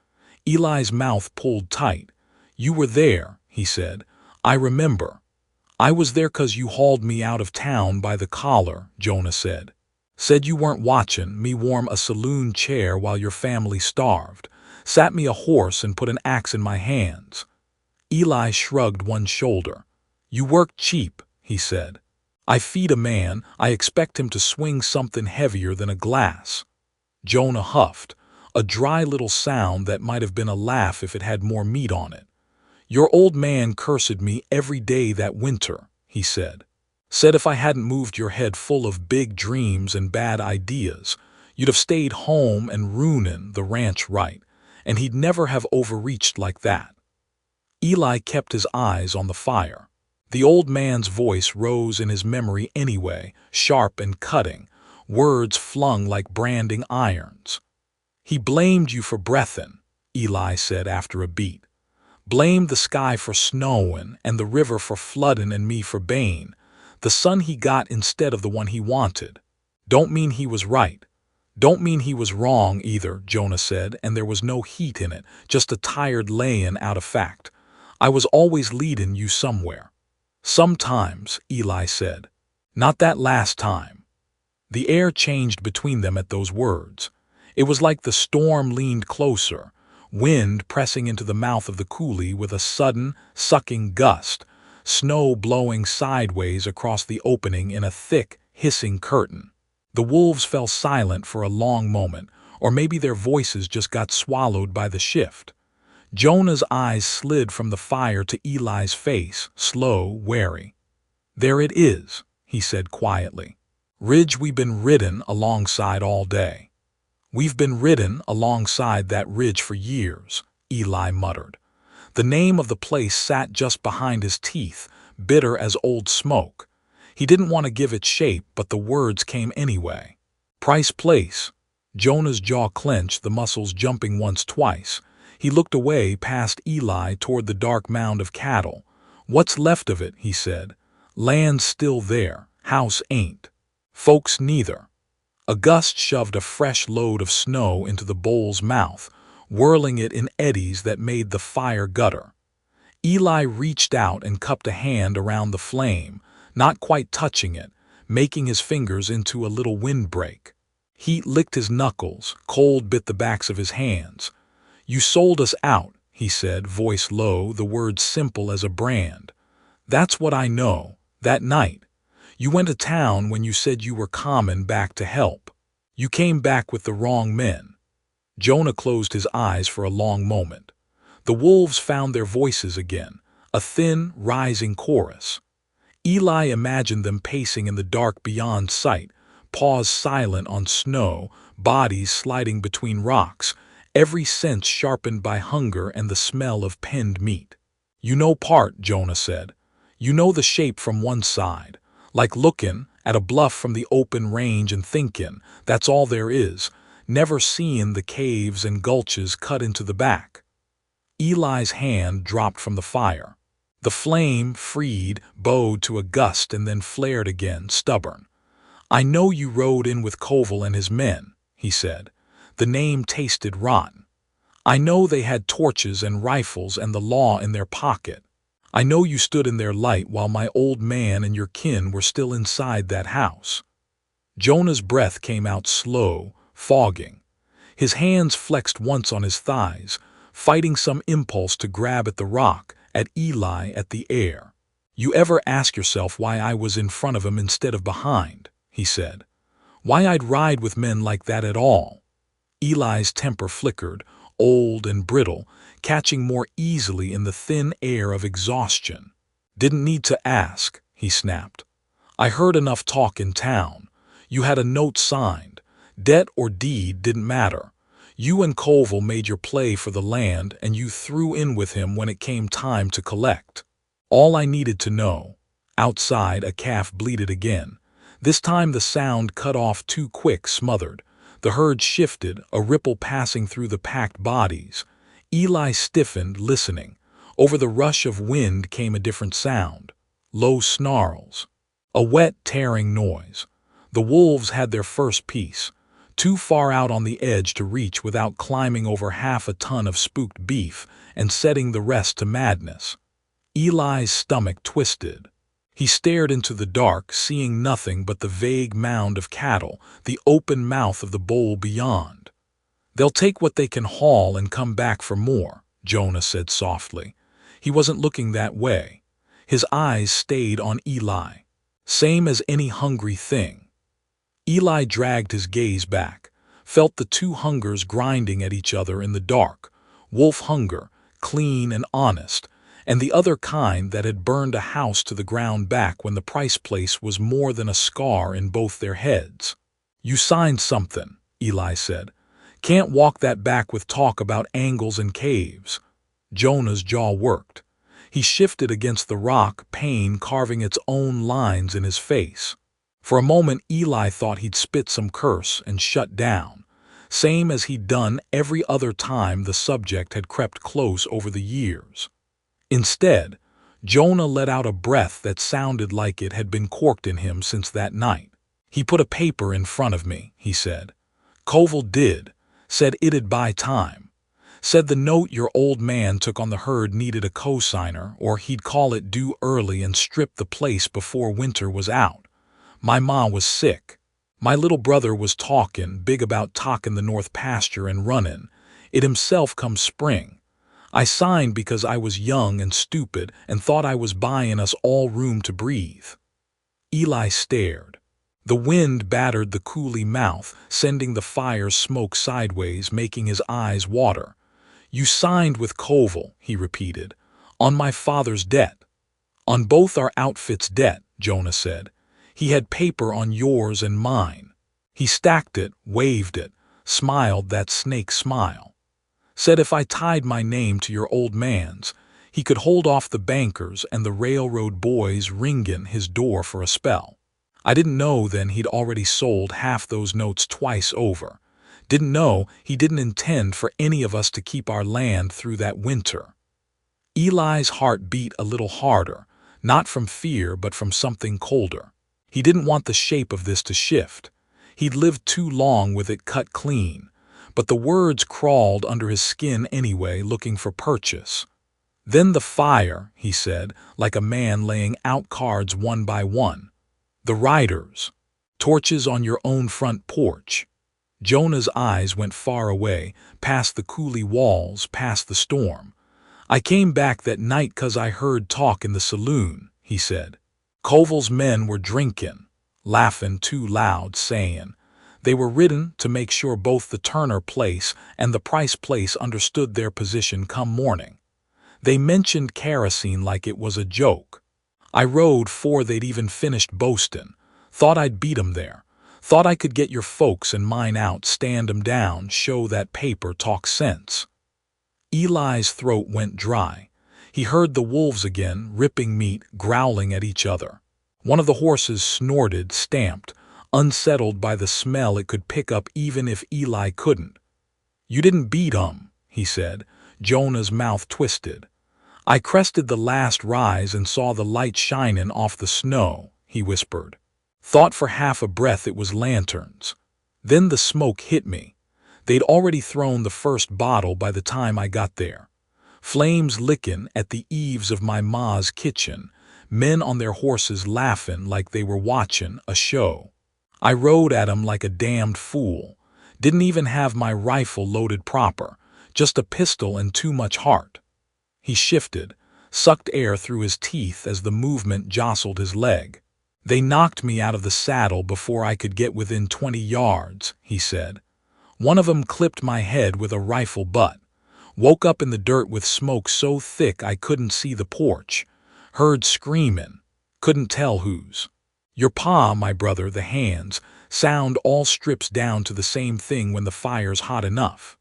Speaker 1: Eli's mouth pulled tight. "You were there," he said. "I remember." "I was there 'cause you hauled me out of town by the collar," Jonah said. "Said you weren't watching me warm a saloon chair while your family starved. Sat me a horse and put an axe in my hands." Eli shrugged one shoulder. "You work cheap," he said. "I feed a man, I expect him to swing something heavier than a glass." Jonah huffed, a dry little sound that might have been a laugh if it had more meat on it. "Your old man cursed me every day that winter," he said. "Said if I hadn't moved your head full of big dreams and bad ideas, you'd have stayed home and ruining the ranch right, and he'd never have overreached like that." Eli kept his eyes on the fire. The old man's voice rose in his memory anyway, sharp and cutting, words flung like branding irons. "He blamed you for breathin'. Eli said after a beat. Blamed the sky for snowin' and the river for floodin' and me for baying. The son he got instead of the one he wanted. Don't mean he was right. Don't mean he was wrong either, Jonah said, and there was no heat in it, just a tired layin' out of fact. I was always leadin' you somewhere. Sometimes, Eli said. Not that last time. The air changed between them at those words. It was like the storm leaned closer, wind pressing into the mouth of the coulee with a sudden, sucking gust, snow blowing sideways across the opening in a thick, hissing curtain. The wolves fell silent for a long moment, or maybe their voices just got swallowed by the shift. Jonah's eyes slid from the fire to Eli's face, slow, wary. There it is, he said quietly. Ridge we've been ridden alongside all day. We've been ridden alongside that ridge for years, Eli muttered. The name of the place sat just behind his teeth, bitter as old smoke. He didn't want to give it shape, but the words came anyway. Price Place. Jonah's jaw clenched, the muscles jumping once, twice. He looked away past Eli toward the dark mound of cattle. What's left of it, he said. Land's still there, house ain't. Folks neither. A gust shoved a fresh load of snow into the bowl's mouth, whirling it in eddies that made the fire gutter. Eli reached out and cupped a hand around the flame, not quite touching it, making his fingers into a little windbreak. Heat licked his knuckles, cold bit the backs of his hands. You sold us out, he said, voice low, the words simple as a brand. That's what I know, that night. You went to town when you said you were coming back to help. You came back with the wrong men. Jonah closed his eyes for a long moment. The wolves found their voices again, a thin, rising chorus. Eli imagined them pacing in the dark beyond sight, paws silent on snow, bodies sliding between rocks, every sense sharpened by hunger and the smell of penned meat. You know part, Jonah said. You know the shape from one side, like looking at a bluff from the open range and thinking, that's all there is, never seeing the caves and gulches cut into the back. Eli's hand dropped from the fire. The flame, freed, bowed to a gust and then flared again, stubborn. I know you rode in with Koval and his men, he said. The name tasted rotten. I know they had torches and rifles and the law in their pocket. I know you stood in their light while my old man and your kin were still inside that house. Jonah's breath came out slow, fogging. His hands flexed once on his thighs, fighting some impulse to grab at the rock, at Eli, at the air. You ever ask yourself why I was in front of him instead of behind, he said. Why I'd ride with men like that at all? Eli's temper flickered, old and brittle, catching more easily in the thin air of exhaustion. Didn't need to ask, he snapped. I heard enough talk in town. You had a note signed. Debt or deed didn't matter. You and Koval made your play for the land and you threw in with him when it came time to collect. All I needed to know. Outside, a calf bleated again. This time the sound cut off too quick, smothered. The herd shifted, a ripple passing through the packed bodies. Eli stiffened, listening. Over the rush of wind came a different sound. Low snarls. A wet, tearing noise. The wolves had their first piece. Too far out on the edge to reach without climbing over half a ton of spooked beef and setting the rest to madness. Eli's stomach twisted. He stared into the dark, seeing nothing but the vague mound of cattle, the open mouth of the bowl beyond. They'll take what they can haul and come back for more, Jonah said softly. He wasn't looking that way. His eyes stayed on Eli. Same as any hungry thing. Eli dragged his gaze back, felt the two hungers grinding at each other in the dark. Wolf hunger, clean and honest, and the other kind that had burned a house to the ground back when the Price Place was more than a scar in both their heads. You signed something, Eli said. Can't walk that back with talk about angles and caves. Jonah's jaw worked. He shifted against the rock, pain carving its own lines in his face. For a moment Eli thought he'd spit some curse and shut down. same as he'd done every other time the subject had crept close over the years. Instead, Jonah let out a breath that sounded like it had been corked in him since that night. He put a paper in front of me, he said. Koval did. Said it'd buy time. Said the note your old man took on the herd needed a cosigner, or he'd call it due early and strip the place before winter was out. My ma was sick. My little brother was big about talkin' the north pasture and runnin'. It himself come spring. I signed because I was young and stupid and thought I was buyin' us all room to breathe. Eli stared. The wind battered the coolie mouth, sending the fire's smoke sideways, making his eyes water. You signed with Koval, he repeated. On my father's debt. On both our outfits' debt, Jonah said. He had paper on yours and mine. He stacked it, waved it, smiled that snake smile. Said if I tied my name to your old man's, he could hold off the bankers and the railroad boys ringin' his door for a spell. I didn't know then he'd already sold half those notes twice over. Didn't know he didn't intend for any of us to keep our land through that winter. Eli's heart beat a little harder, not from fear but from something colder. He didn't want the shape of this to shift. He'd lived too long with it cut clean, but the words crawled under his skin anyway, looking for purchase. Then the fire, he said, like a man laying out cards one by one. The riders. Torches on your own front porch. Jonah's eyes went far away, past the coolie walls, past the storm. I came back that night 'cause I heard talk in the saloon, he said. Koval's men were drinkin', laughin' too loud, sayin' they were ridden to make sure both the Turner place and the Price place understood their position come morning. They mentioned kerosene like it was a joke. I rode 'fore they'd even finished boastin'. Thought I'd beat 'em there. Thought I could get your folks and mine out, stand 'em down, show that paper talk sense. Eli's throat went dry. He heard the wolves again, ripping meat, growling at each other. One of the horses snorted, stamped, unsettled by the smell it could pick up even if Eli couldn't. You didn't beat 'em, he said. Jonah's mouth twisted. I crested the last rise and saw the light shinin' off the snow, he whispered. Thought for half a breath it was lanterns. Then the smoke hit me. They'd already thrown the first bottle by the time I got there. Flames lickin' at the eaves of my ma's kitchen, men on their horses laughin' like they were watchin' a show. I rode at 'em like a damned fool. Didn't even have my rifle loaded proper, just a pistol and too much heart. He shifted, sucked air through his teeth as the movement jostled his leg. They knocked me out of the saddle before I could get within 20 yards, he said. One of 'em clipped my head with a rifle butt. Woke up in the dirt with smoke so thick I couldn't see the porch. Heard screamin'. Couldn't tell whose. Your pa, my brother, the hands, sound all strips down to the same thing when the fire's hot enough.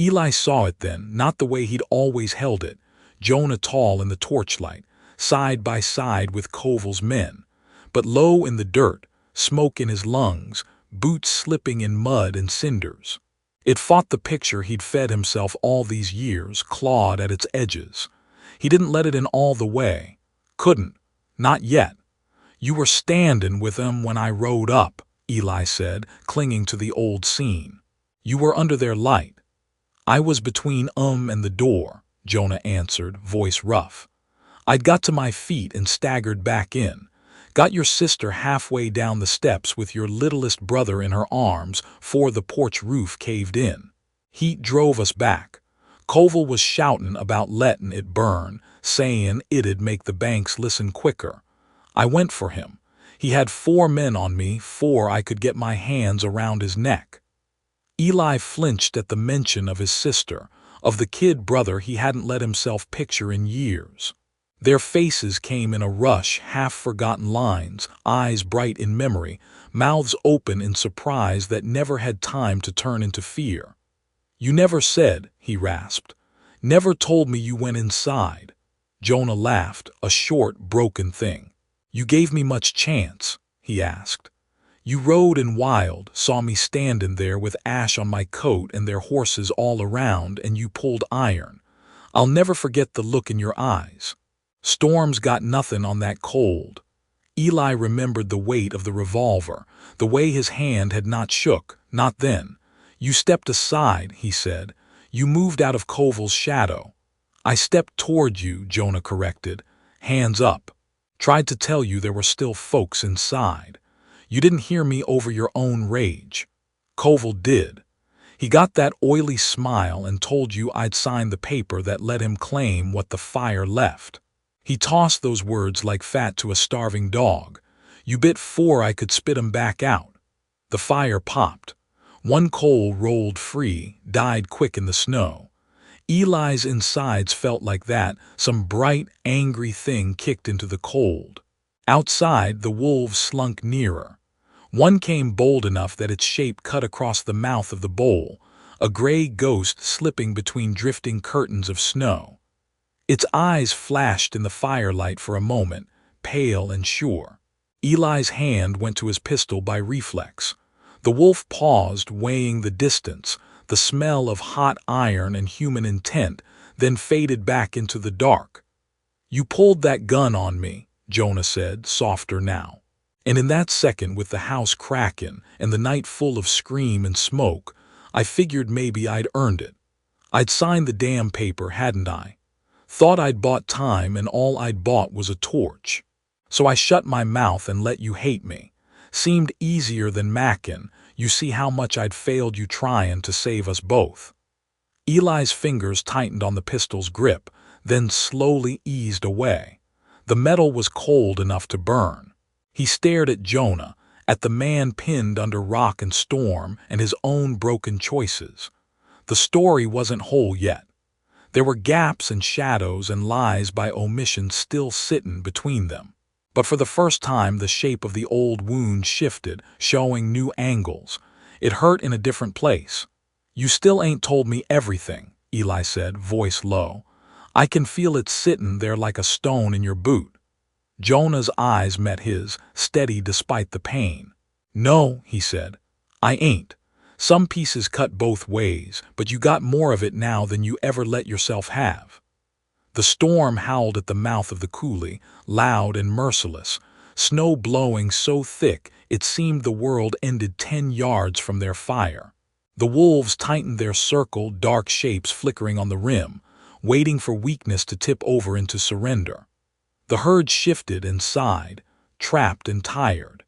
Speaker 1: Eli saw it then, not the way he'd always held it, Jonah tall in the torchlight, side by side with Koval's men, but low in the dirt, smoke in his lungs, boots slipping in mud and cinders. It fought the picture he'd fed himself all these years, clawed at its edges. He didn't let it in all the way. Couldn't. Not yet. You were standin' with 'em when I rode up, Eli said, clinging to the old scene. You were under their light. I was between 'em and the door, Jonah answered, voice rough. I'd got to my feet and staggered back in. Got your sister halfway down the steps with your littlest brother in her arms 'fore the porch roof caved in. Heat drove us back. Koval was shoutin' about lettin' it burn, sayin' it'd make the banks listen quicker. I went for him. He had 4 men on me 'fore I could get my hands around his neck. Eli flinched at the mention of his sister, of the kid brother he hadn't let himself picture in years. Their faces came in a rush, half-forgotten lines, eyes bright in memory, mouths open in surprise that never had time to turn into fear. You never said, he rasped. Never told me you went inside. Jonah laughed, a short, broken thing. You gave me much chance, he asked. You rode in wild, saw me standin' there with ash on my coat and their horses all around, and you pulled iron. I'll never forget the look in your eyes. Storm's got nothing on that cold. Eli remembered the weight of the revolver, the way his hand had not shook, not then. You stepped aside, he said. You moved out of Koval's shadow. I stepped toward you, Jonah corrected, hands up. Tried to tell you there were still folks inside. You didn't hear me over your own rage. Koval did. He got that oily smile and told you I'd signed the paper that let him claim what the fire left. He tossed those words like fat to a starving dog. You bit 'fore I could spit 'em back out. The fire popped. One coal rolled free, died quick in the snow. Eli's insides felt like that, some bright, angry thing kicked into the cold. Outside, the wolves slunk nearer. One came bold enough that its shape cut across the mouth of the bowl, a gray ghost slipping between drifting curtains of snow. Its eyes flashed in the firelight for a moment, pale and sure. Eli's hand went to his pistol by reflex. The wolf paused, weighing the distance, the smell of hot iron and human intent, then faded back into the dark. You pulled that gun on me, Jonah said, softer now. And in that second, with the house crackin' and the night full of scream and smoke, I figured maybe I'd earned it. I'd signed the damn paper, hadn't I? Thought I'd bought time, and all I'd bought was a torch. So I shut my mouth and let you hate me. Seemed easier than mackin'. You see how much I'd failed you tryin' to save us both. Eli's fingers tightened on the pistol's grip, then slowly eased away. The metal was cold enough to burn. He stared at Jonah, at the man pinned under rock and storm, and his own broken choices. The story wasn't whole yet. There were gaps and shadows and lies by omission still sittin' between them. But for the first time, the shape of the old wound shifted, showing new angles. It hurt in a different place. You still ain't told me everything, Eli said, voice low. I can feel it sittin' there like a stone in your boot. Jonah's eyes met his, steady despite the pain. No, he said, I ain't. Some pieces cut both ways, but you got more of it now than you ever let yourself have. The storm howled at the mouth of the coulee, loud and merciless, snow blowing so thick it seemed the world ended 10 yards from their fire. The wolves tightened their circle, dark shapes flickering on the rim, waiting for weakness to tip over into surrender. The herd shifted and sighed, trapped and tired.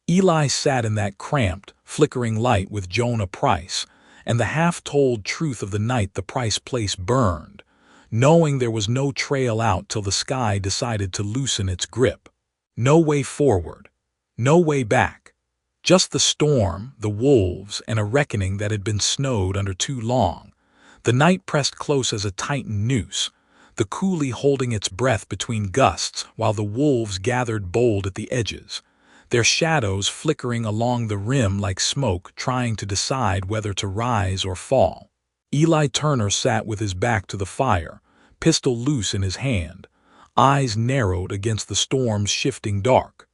Speaker 1: Eli sat in that cramped, flickering light with Jonah Price, and the half-told truth of the night the Price place burned, knowing there was no trail out till the sky decided to loosen its grip. No way forward, no way back. Just the storm, the wolves, and a reckoning that had been snowed under too long. The night pressed close as a tightened noose, the coulee holding its breath between gusts while the wolves gathered bold at the edges, their shadows flickering along the rim like smoke, trying to decide whether to rise or fall. Eli Turner sat with his back to the fire, pistol loose in his hand, eyes narrowed against the storm's shifting dark.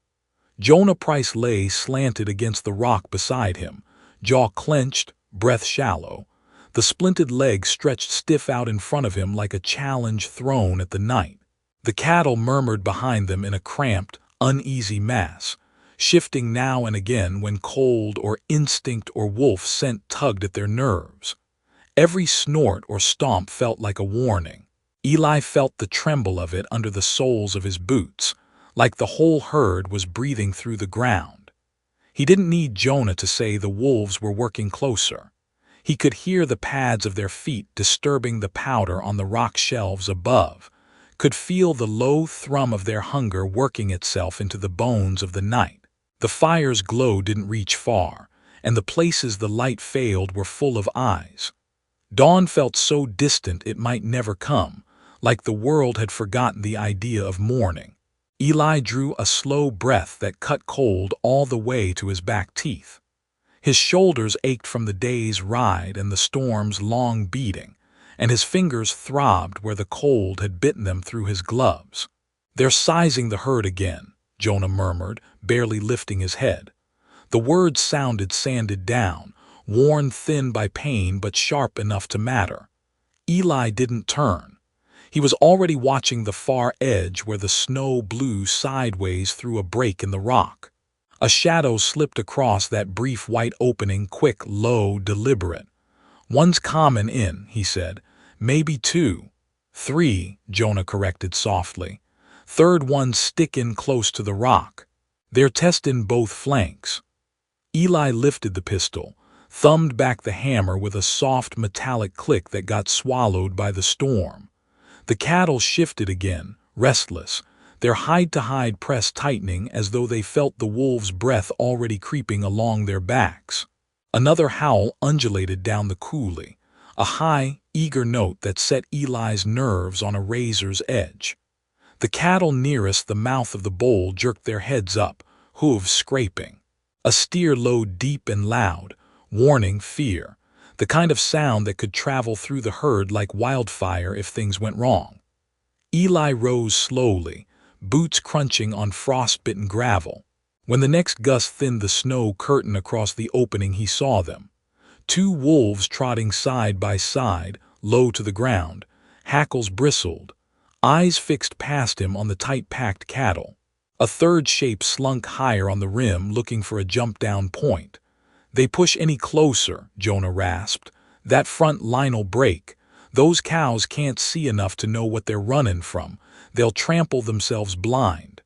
Speaker 1: Jonah Price lay slanted against the rock beside him, jaw clenched, breath shallow, the splinted leg stretched stiff out in front of him like a challenge thrown at the night. The cattle murmured behind them in a cramped, uneasy mass, shifting now and again when cold or instinct or wolf scent tugged at their nerves. Every snort or stomp felt like a warning. Eli felt the tremble of it under the soles of his boots, like the whole herd was breathing through the ground. He didn't need Jonah to say the wolves were working closer. He could hear the pads of their feet disturbing the powder on the rock shelves above, could feel the low thrum of their hunger working itself into the bones of the night. The fire's glow didn't reach far, and the places the light failed were full of eyes. Dawn felt so distant it might never come, like the world had forgotten the idea of morning. Eli drew a slow breath that cut cold all the way to his back teeth. His shoulders ached from the day's ride and the storm's long beating, and his fingers throbbed where the cold had bitten them through his gloves. "They're sizing the herd again," Jonah murmured, barely lifting his head. The words sounded sanded down, worn thin by pain but sharp enough to matter. Eli didn't turn. He was already watching the far edge where the snow blew sideways through a break in the rock. A shadow slipped across that brief white opening, quick, low, deliberate. "One's common in," he said. "Maybe two." "Three," Jonah corrected softly. "Third one's stick in close to the rock. They're testing both flanks." Eli lifted the pistol, thumbed back the hammer with a soft metallic click that got swallowed by the storm. The cattle shifted again, restless, their hide-to-hide press tightening as though they felt the wolves' breath already creeping along their backs. Another howl undulated down the coulee, a high, eager note that set Eli's nerves on a razor's edge. The cattle nearest the mouth of the bowl jerked their heads up, hooves scraping. A steer lowed deep and loud, warning fear, the kind of sound that could travel through the herd like wildfire if things went wrong. Eli rose slowly, boots crunching on frost-bitten gravel. When the next gust thinned the snow curtain across the opening, he saw them. Two wolves trotting side by side, low to the ground, hackles bristled, eyes fixed past him on the tight-packed cattle. A third shape slunk higher on the rim, looking for a jump-down point. "They push any closer," Jonah rasped. "That front line'll break. Those cows can't see enough to know what they're running from. They'll trample themselves blind."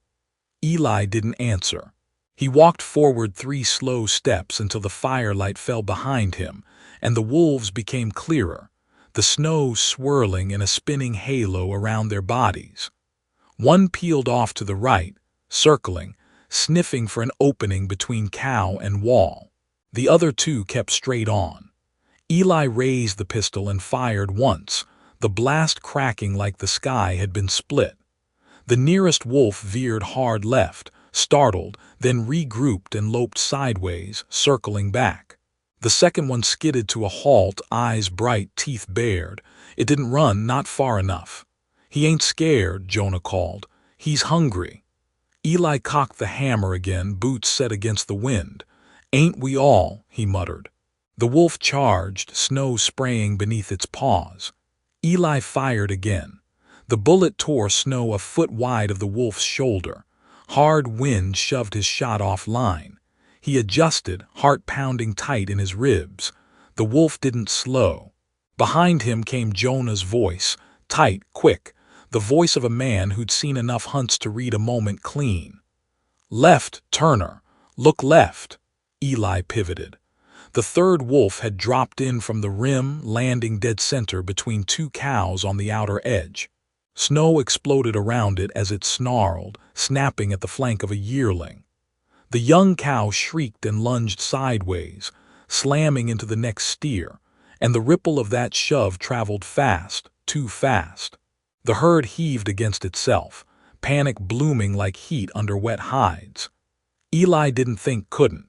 Speaker 1: Eli didn't answer. He walked forward 3 slow steps until the firelight fell behind him, and the wolves became clearer, the snow swirling in a spinning halo around their bodies. One peeled off to the right, circling, sniffing for an opening between cow and wall. The other 2 kept straight on. Eli raised the pistol and fired once, the blast cracking like the sky had been split. The nearest wolf veered hard left, startled, then regrouped and loped sideways, circling back. The second one skidded to a halt, eyes bright, teeth bared. It didn't run, not far enough. "He ain't scared," Jonah called. "He's hungry." Eli cocked the hammer again, boots set against the wind. "Ain't we all?" he muttered. The wolf charged, snow spraying beneath its paws. Eli fired again. The bullet tore snow a foot wide of the wolf's shoulder. Hard wind shoved his shot offline. He adjusted, heart pounding tight in his ribs. The wolf didn't slow. Behind him came Jonah's voice, tight, quick, the voice of a man who'd seen enough hunts to read a moment clean. "Left, Turner. Look left." Eli pivoted. The third wolf had dropped in from the rim, landing dead center between 2 cows on the outer edge. Snow exploded around it as it snarled, snapping at the flank of a yearling. The young cow shrieked and lunged sideways, slamming into the next steer, and the ripple of that shove traveled fast, too fast. The herd heaved against itself, panic blooming like heat under wet hides. Eli didn't think couldn't.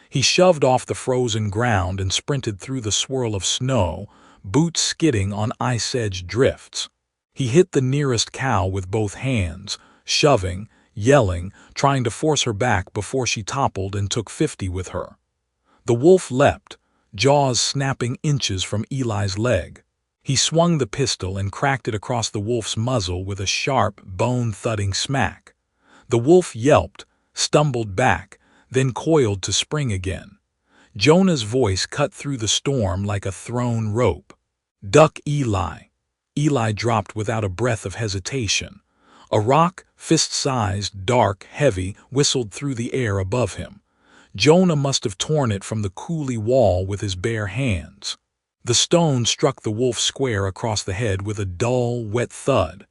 Speaker 1: He shoved off the frozen ground and sprinted through the swirl of snow, boots skidding on ice-edged drifts. He hit the nearest cow with both hands, shoving, yelling, trying to force her back before she toppled and took 50 with her. The wolf leapt, jaws snapping inches from Eli's leg. He swung the pistol and cracked it across the wolf's muzzle with a sharp, bone-thudding smack. The wolf yelped, stumbled back, then coiled to spring again. Jonah's voice cut through the storm like a thrown rope. "Duck, Eli." Eli dropped without a breath of hesitation. A rock, fist-sized, dark, heavy, whistled through the air above him. Jonah must have torn it from the coulee wall with his bare hands. The stone struck the wolf square across the head with a dull, wet thud.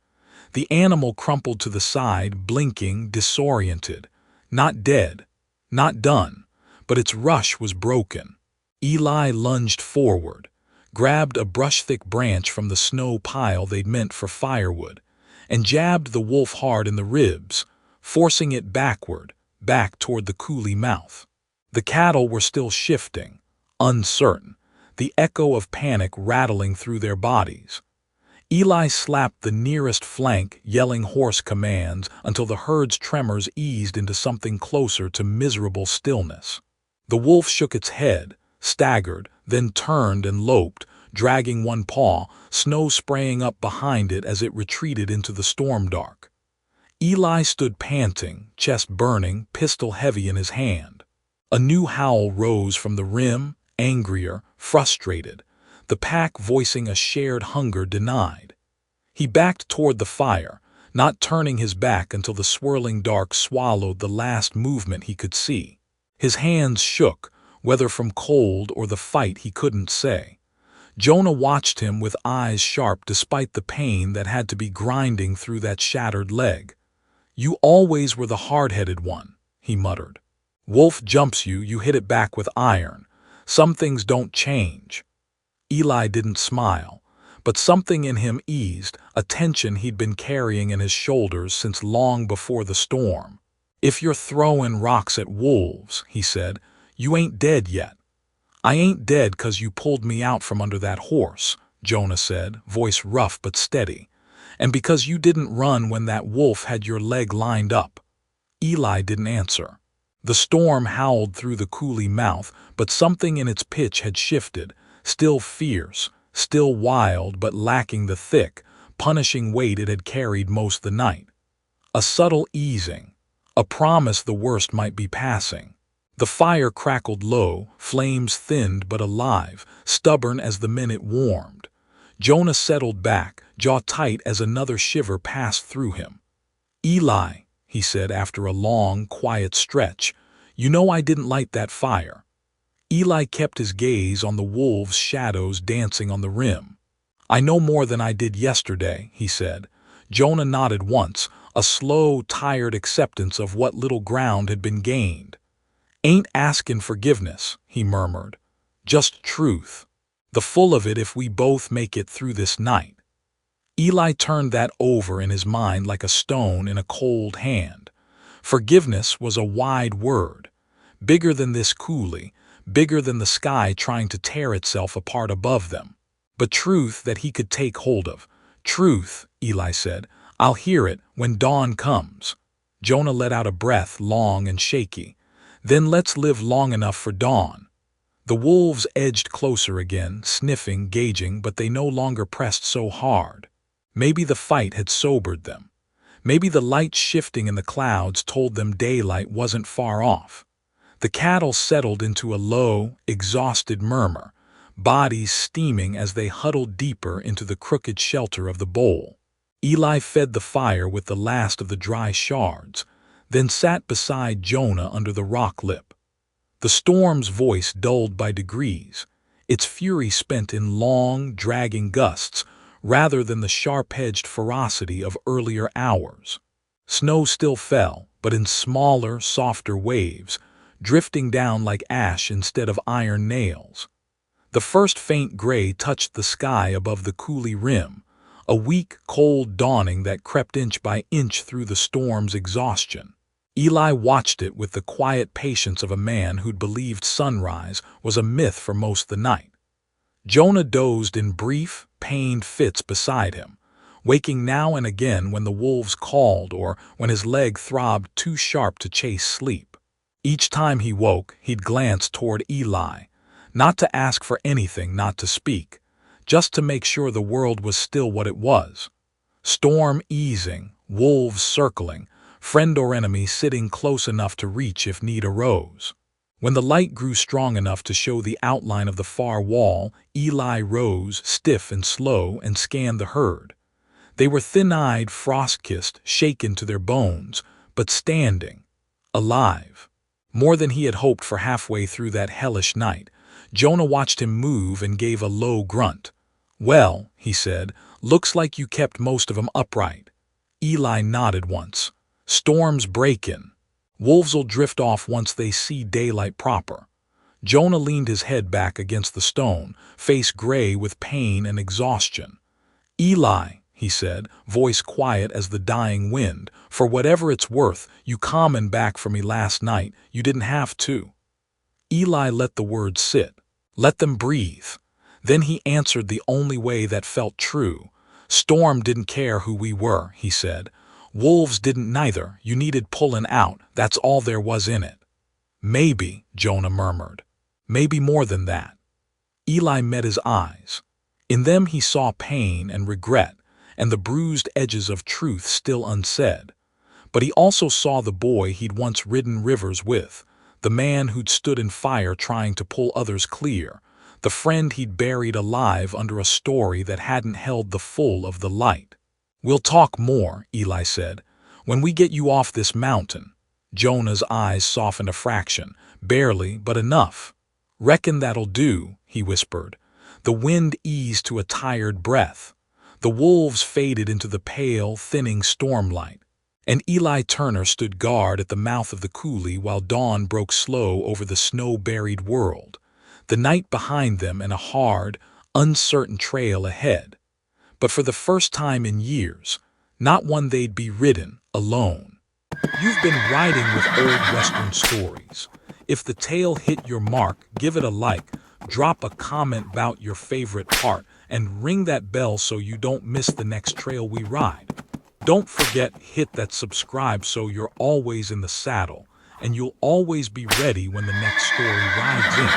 Speaker 1: The animal crumpled to the side, blinking, disoriented. Not dead, not done, but its rush was broken. Eli lunged forward, grabbed a brush-thick branch from the snow pile they'd meant for firewood, and jabbed the wolf hard in the ribs, forcing it backward, back toward the coulee mouth. The cattle were still shifting, uncertain, the echo of panic rattling through their bodies. Eli slapped the nearest flank, yelling hoarse commands until the herd's tremors eased into something closer to miserable stillness. The wolf shook its head, staggered, then turned and loped, dragging one paw, snow spraying up behind it as it retreated into the storm dark. Eli stood panting, chest burning, pistol heavy in his hand. A new howl rose from the rim, angrier, frustrated, the pack voicing a shared hunger denied. He backed toward the fire, not turning his back until the swirling dark swallowed the last movement he could see. His hands shook, whether from cold or the fight he couldn't say. Jonah watched him with eyes sharp despite the pain that had to be grinding through that shattered leg. "You always were the hard-headed one," he muttered. "Wolf jumps you, you hit it back with iron. Some things don't change." Eli didn't smile, but something in him eased, a tension he'd been carrying in his shoulders since long before the storm. "If you're throwing rocks at wolves," he said, "you ain't dead yet." "I ain't dead 'cause you pulled me out from under that horse," Jonah said, voice rough but steady. "And because you didn't run when that wolf had your leg lined up." Eli didn't answer. The storm howled through the coulee mouth, but something in its pitch had shifted, still fierce, still wild but lacking the thick, punishing weight it had carried most the night. A subtle easing, a promise the worst might be passing. The fire crackled low, flames thinned but alive, stubborn as the minute warmed. Jonah settled back, jaw tight as another shiver passed through him. "Eli," he said after a long, quiet stretch, "you know I didn't light that fire." Eli kept his gaze on the wolves' shadows dancing on the rim. "I know more than I did yesterday," he said. Jonah nodded once, a slow, tired acceptance of what little ground had been gained. "Ain't askin' forgiveness," he murmured. "Just truth. The full of it if we both make it through this night." Eli turned that over in his mind like a stone in a cold hand. Forgiveness was a wide word, bigger than this coulee, bigger than the sky trying to tear itself apart above them. But truth that he could take hold of. "Truth," Eli said. "I'll hear it when dawn comes." Jonah let out a breath long and shaky. "Then let's live long enough for dawn." The wolves edged closer again, sniffing, gauging, but they no longer pressed so hard. Maybe the fight had sobered them. Maybe the light shifting in the clouds told them daylight wasn't far off. The cattle settled into a low, exhausted murmur, bodies steaming as they huddled deeper into the crooked shelter of the bowl. Eli fed the fire with the last of the dry shards, then sat beside Jonah under the rock lip. The storm's voice dulled by degrees, its fury spent in long, dragging gusts rather than the sharp-edged ferocity of earlier hours. Snow still fell, but in smaller, softer waves, drifting down like ash instead of iron nails. The first faint gray touched the sky above the coulee rim, a weak, cold dawning that crept inch by inch through the storm's exhaustion. Eli watched it with the quiet patience of a man who'd believed sunrise was a myth for most the night. Jonah dozed in brief, pained fits beside him, waking now and again when the wolves called or when his leg throbbed too sharp to chase sleep. Each time he woke, he'd glance toward Eli, not to ask for anything, not to speak, just to make sure the world was still what it was. Storm easing, wolves circling, friend or enemy sitting close enough to reach if need arose. When the light grew strong enough to show the outline of the far wall, Eli rose, stiff and slow, and scanned the herd. They were thin-eyed, frost-kissed, shaken to their bones, but standing, alive. More than he had hoped for halfway through that hellish night. Jonah watched him move and gave a low grunt. "Well," he said, "looks like you kept most of 'em upright." Eli nodded once. "Storms breakin'. Wolves'll drift off once they see daylight proper." Jonah leaned his head back against the stone, face gray with pain and exhaustion. "Eli," he said, voice quiet as the dying wind, "for whatever it's worth, you coming back for me last night, you didn't have to." Eli let the words sit, let them breathe. Then he answered the only way that felt true. "Storm didn't care who we were," he said. "Wolves didn't neither. You needed pulling out, that's all there was in it." Maybe, Jonah murmured. Maybe more than that. Eli met his eyes. In them he saw pain and regret, and the bruised edges of truth still unsaid. But he also saw the boy he'd once ridden rivers with, the man who'd stood in fire trying to pull others clear, the friend he'd buried alive under a story that hadn't held the full of the light. "We'll talk more," Eli said, "when we get you off this mountain." Jonah's eyes softened a fraction, barely, but enough. "Reckon that'll do," he whispered. The wind eased to a tired breath. The wolves faded into the pale, thinning stormlight, and Eli Turner stood guard at the mouth of the coulee while dawn broke slow over the snow-buried world, the night behind them and a hard, uncertain trail ahead. But for the first time in years, not one they'd be ridden alone. You've been riding with old Western stories. If the tale hit your mark, give it a like, drop a comment about your favorite part, and ring that bell so you don't miss the next trail we ride. Don't forget, hit that subscribe so you're always in the saddle, and you'll always be ready when the next story rides in.